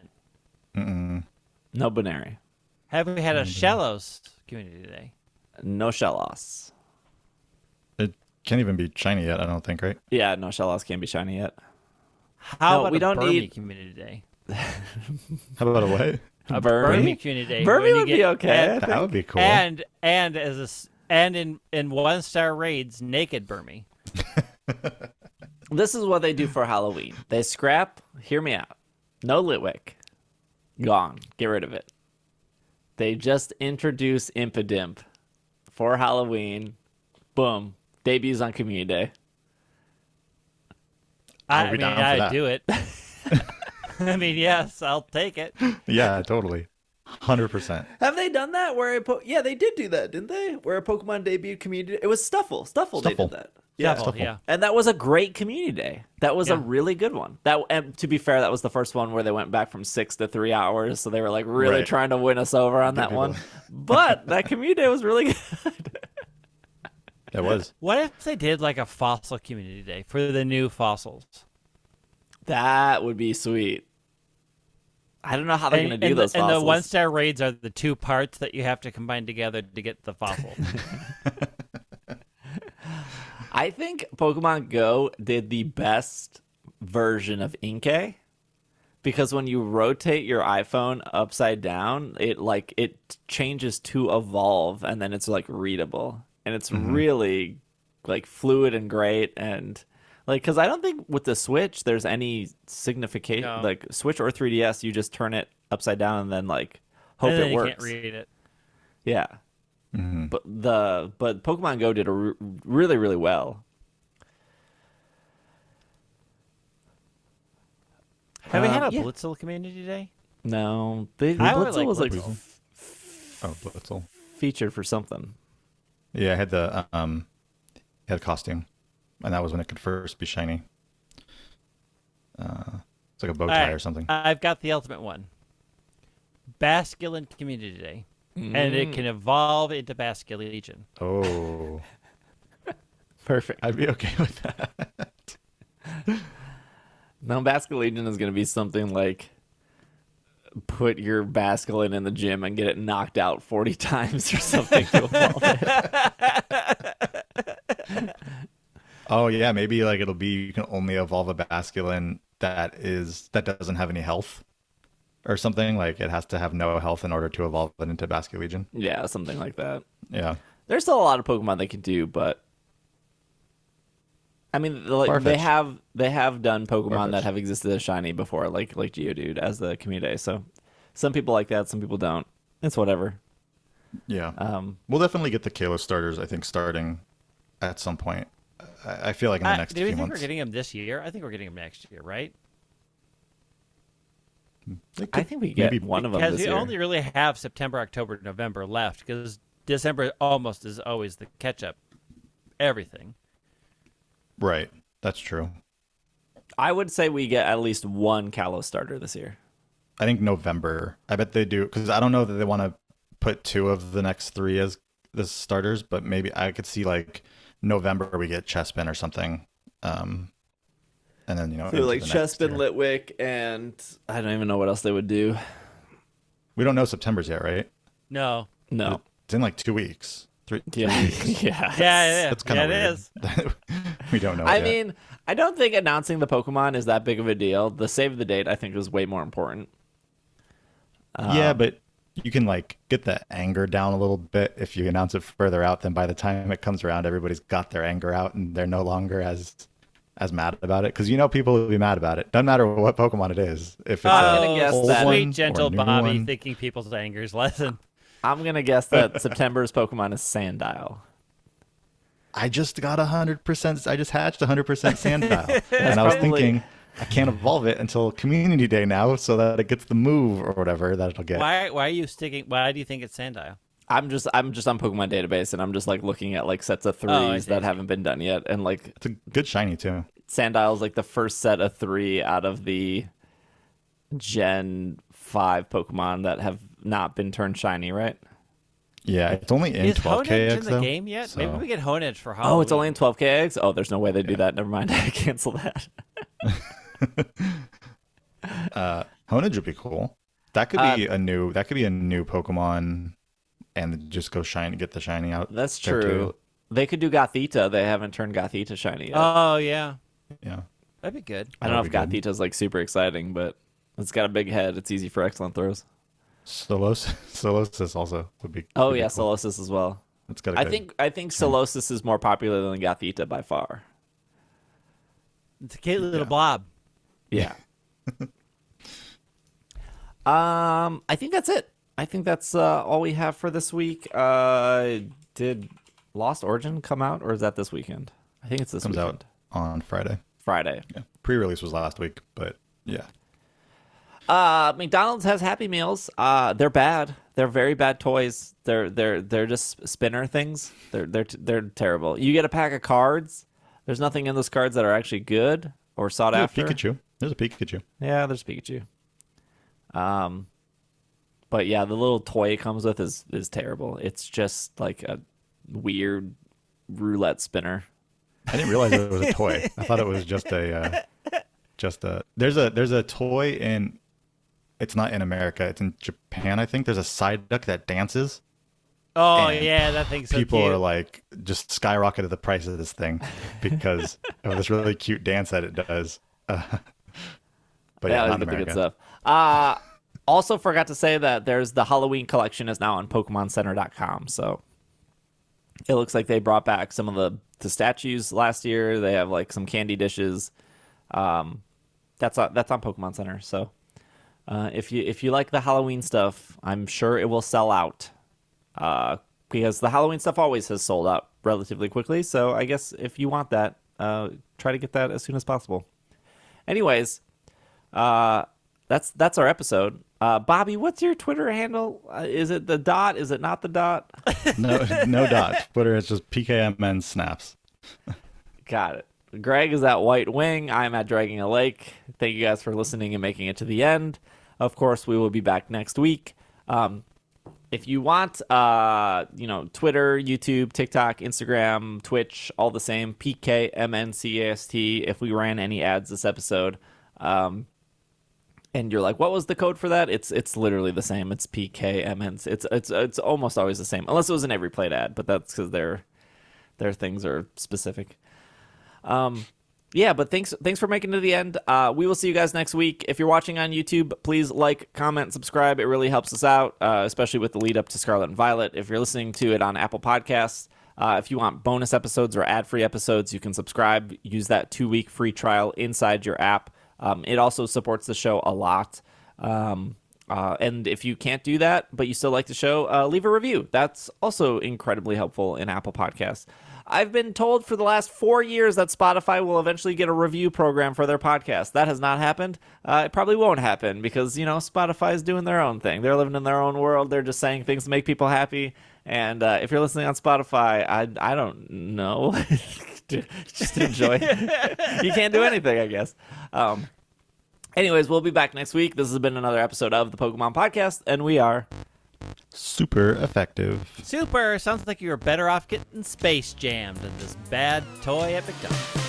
no Binary,
Have we had a Shallows community day?
no Shellos.
It can't even be shiny yet, I don't think, right?
Yeah, no Shellos can't be shiny yet.
How
No,
about
we
a
don't
Burmy
need-
community day?
How about a what?
A
Burmy?
Burmy community day.
Burmy
when you
would be
get-
okay. I
That would be cool.
And in 1-star raids, naked Burmy.
This is what they do for Halloween. They scrap. Hear me out. No Litwick. Gone. Get rid of it. They just introduce Impidimp for Halloween. Boom. Debuts on Community Day.
I'll be down for
I'd
that.
do it. I mean, yes, I'll take it.
Yeah, totally. 100%.
Have they done that? Yeah, they did do that, didn't they? Where a Pokemon debuted Community Day. It was Stuffle. They did
Stuffle.
that.
Stuffle, yeah.
And that was a great Community Day. That was a really good one. And to be fair, that was the first one where they went back from 6 to 3 hours. So they were like really
Right.
trying to win us over on that one. But that Community Day was really good.
It was.
What if they did like a fossil community day for the new fossils?
That would be sweet. I don't know how they're going to do those
And
fossils.
the 1-star raids are the 2 parts that you have to combine together to get the fossil.
I think Pokemon Go did the best version of Inkay, because when you rotate your iPhone upside down, it changes to evolve, and then it's like readable, and it's really like fluid and great, and like, because I don't think with the Switch there's any signification.
No.
Like Switch or 3DS, you just turn it upside down and then like hope
and then
it
you
works.
can't read it.
Yeah. But Pokemon Go did really, really well.
Have we had a
yeah.
Blitzel community day?
No,
I would
Blitzel
like
was like
Blitzel.
Oh, Blitzel.
featured for something.
Yeah, I had the had a costume, and that was when it could first be shiny. It's like a bow tie
Alright,
or something.
I've got the ultimate one. Basculin community day. And it can evolve into Basculegion.
Oh,
Perfect.
I'd be okay with that.
Now, Basculegion is going to be something like put your Basculin in the gym and get it knocked out 40 times or something to evolve it.
Oh yeah, maybe like it'll be you can only evolve a Basculin that doesn't have any health, or something. Like it has to have no health in order to evolve it into Basculegion.
Yeah, something like that.
Yeah.
There's still a lot of Pokemon they can do, but I mean, like
Farfetch'd.
they have done Pokemon
Farfetch'd.
that have existed as shiny before, like Geodude as the community. So some people like that, some people don't. It's whatever.
Yeah. We'll definitely get the Kalos starters, I think, starting at some point. I feel like in the next
do we
few
think
months.
we're getting them this year? I think we're getting them next year, right?
I think we get
maybe
one of them
Because
this
we
year.
only really have September, October, November left. Because December almost is always the catch-up everything.
Right. That's true.
I would say we get at least one Kalos starter this year.
I think November. I bet they do, because I don't know that they want to put 2 of the next 3 as the starters, but maybe I could see like November we get Chespin or something. And then,
so like Chespin, Litwick, and I don't even know what else they would do.
We don't know September's yet, right?
No.
It's in like 2 weeks. 3
Yeah.
weeks.
Yeah.
Yeah.
That's kind of weird.
It is.
We don't know.
I mean, I don't think announcing the Pokemon is that big of a deal. The save the date, I think, was way more important.
Yeah, but you can like get the anger down a little bit if you announce it further out. Then by the time it comes around, everybody's got their anger out and they're no longer as mad about it. Because people will be mad about it. Doesn't matter what Pokemon it is. If it's
old
sweet,
one
gentle
or new
Bobby
one.
thinking people's anger is lessened.
I'm gonna guess that September's Pokemon is Sandile.
I just got 100%. I just hatched 100% Sandile, and I was thinking I can't evolve it until Community Day now, so that it gets the move or whatever that it'll get.
Why are you sticking? Why do you think it's Sandile?
I'm just on Pokemon database, and I'm just like looking at like sets of 3s that haven't been done yet, and like
It's a good shiny too.
Sandile's like the first set of 3 out of the Gen 5 Pokemon that have not been turned shiny, right?
Yeah, it's only in
Is
12K
Honedge in
eggs
the
though.
game yet?
so-
Maybe we get Honedge for Halloween.
Oh, it's only in 12K eggs? Oh, there's no way they do that. Never mind. I cancel that.
Honedge would be cool. That could be a new. That could be a new Pokemon, and just go shiny, get the shiny out.
That's
there,
true.
too.
They could do Gothita. They haven't turned Gothita shiny yet.
Oh yeah,
Yeah.
that'd be good.
I don't know if
that'd be
Gothita's like super exciting, but it's got a big head. It's easy for excellent throws.
Solosis also would be.
Oh
would be
yeah,
cool.
Solosis as well.
It's got a
I
good-
think Solosis is more popular than Gothita by far.
It's a cute little blob.
Yeah. I think that's it. I think that's all we have for this week. Did Lost Origin come out, or is that this weekend? I think it's this
comes
weekend.
out on Friday.
Friday.
Yeah. Pre-release was last week, but yeah.
McDonald's has Happy Meals. They're bad. They're very bad toys. They're just spinner things. They're terrible. You get a pack of cards. There's nothing in those cards that are actually good or sought after.
Pikachu. There's a Pikachu.
Yeah, there's Pikachu. But yeah, the little toy it comes with is terrible. It's just like a weird roulette spinner.
I didn't realize it was a toy. I thought it was just a there's a toy in, it's not in America, it's in Japan, I think. There's a side duck that dances.
Oh
And
yeah, that thing's so
People
cute.
are like just skyrocketed the price of this thing because of this really cute dance that it does. But yeah,
Yeah,
not in
get the good
America.
stuff. Also forgot to say that there's the Halloween collection is now on PokemonCenter.com. So it looks like they brought back some of the statues last year. They have like some candy dishes. That's on Pokemon Center. So if you like the Halloween stuff, I'm sure it will sell out. Because the Halloween stuff always has sold out relatively quickly. So I guess if you want that, try to get that as soon as possible. Anyways, that's our episode. Bobby, what's your Twitter handle? Is it the dot? Is it not the dot?
No dot. Twitter is just PKMN snaps.
Got it. Greg is at White Wing. I'm at Dragging a Lake. Thank you guys for listening and making it to the end. Of course, we will be back next week. If you want, Twitter, YouTube, TikTok, Instagram, Twitch, all the same, PKMNcast. If we ran any ads this episode, and you're like, what was the code for that? It's literally the same. It's PKMN. It's almost always the same, unless it was an every played ad, but that's because their things are specific. Yeah, but thanks for making it to the end. We will see you guys next week. If you're watching on YouTube, please like, comment, subscribe. It really helps us out, especially with the lead up to Scarlet and Violet. If you're listening to it on Apple Podcasts, if you want bonus episodes or ad-free episodes, you can subscribe. Use that 2-week free trial inside your app. It also supports the show a lot. And if you can't do that, but you still like the show, leave a review. That's also incredibly helpful in Apple Podcasts. I've been told for the last 4 years that Spotify will eventually get a review program for their podcast. That has not happened. It probably won't happen because, Spotify is doing their own thing. They're living in their own world. They're just saying things to make people happy. And if you're listening on Spotify, I don't know. Just enjoy. You can't do anything, I guess. Anyways, we'll be back next week. This has been another episode of the Pokemon Podcast, and we are
super effective.
Super. Sounds like you were better off getting space jammed than this bad toy at McDonald's.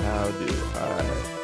How do I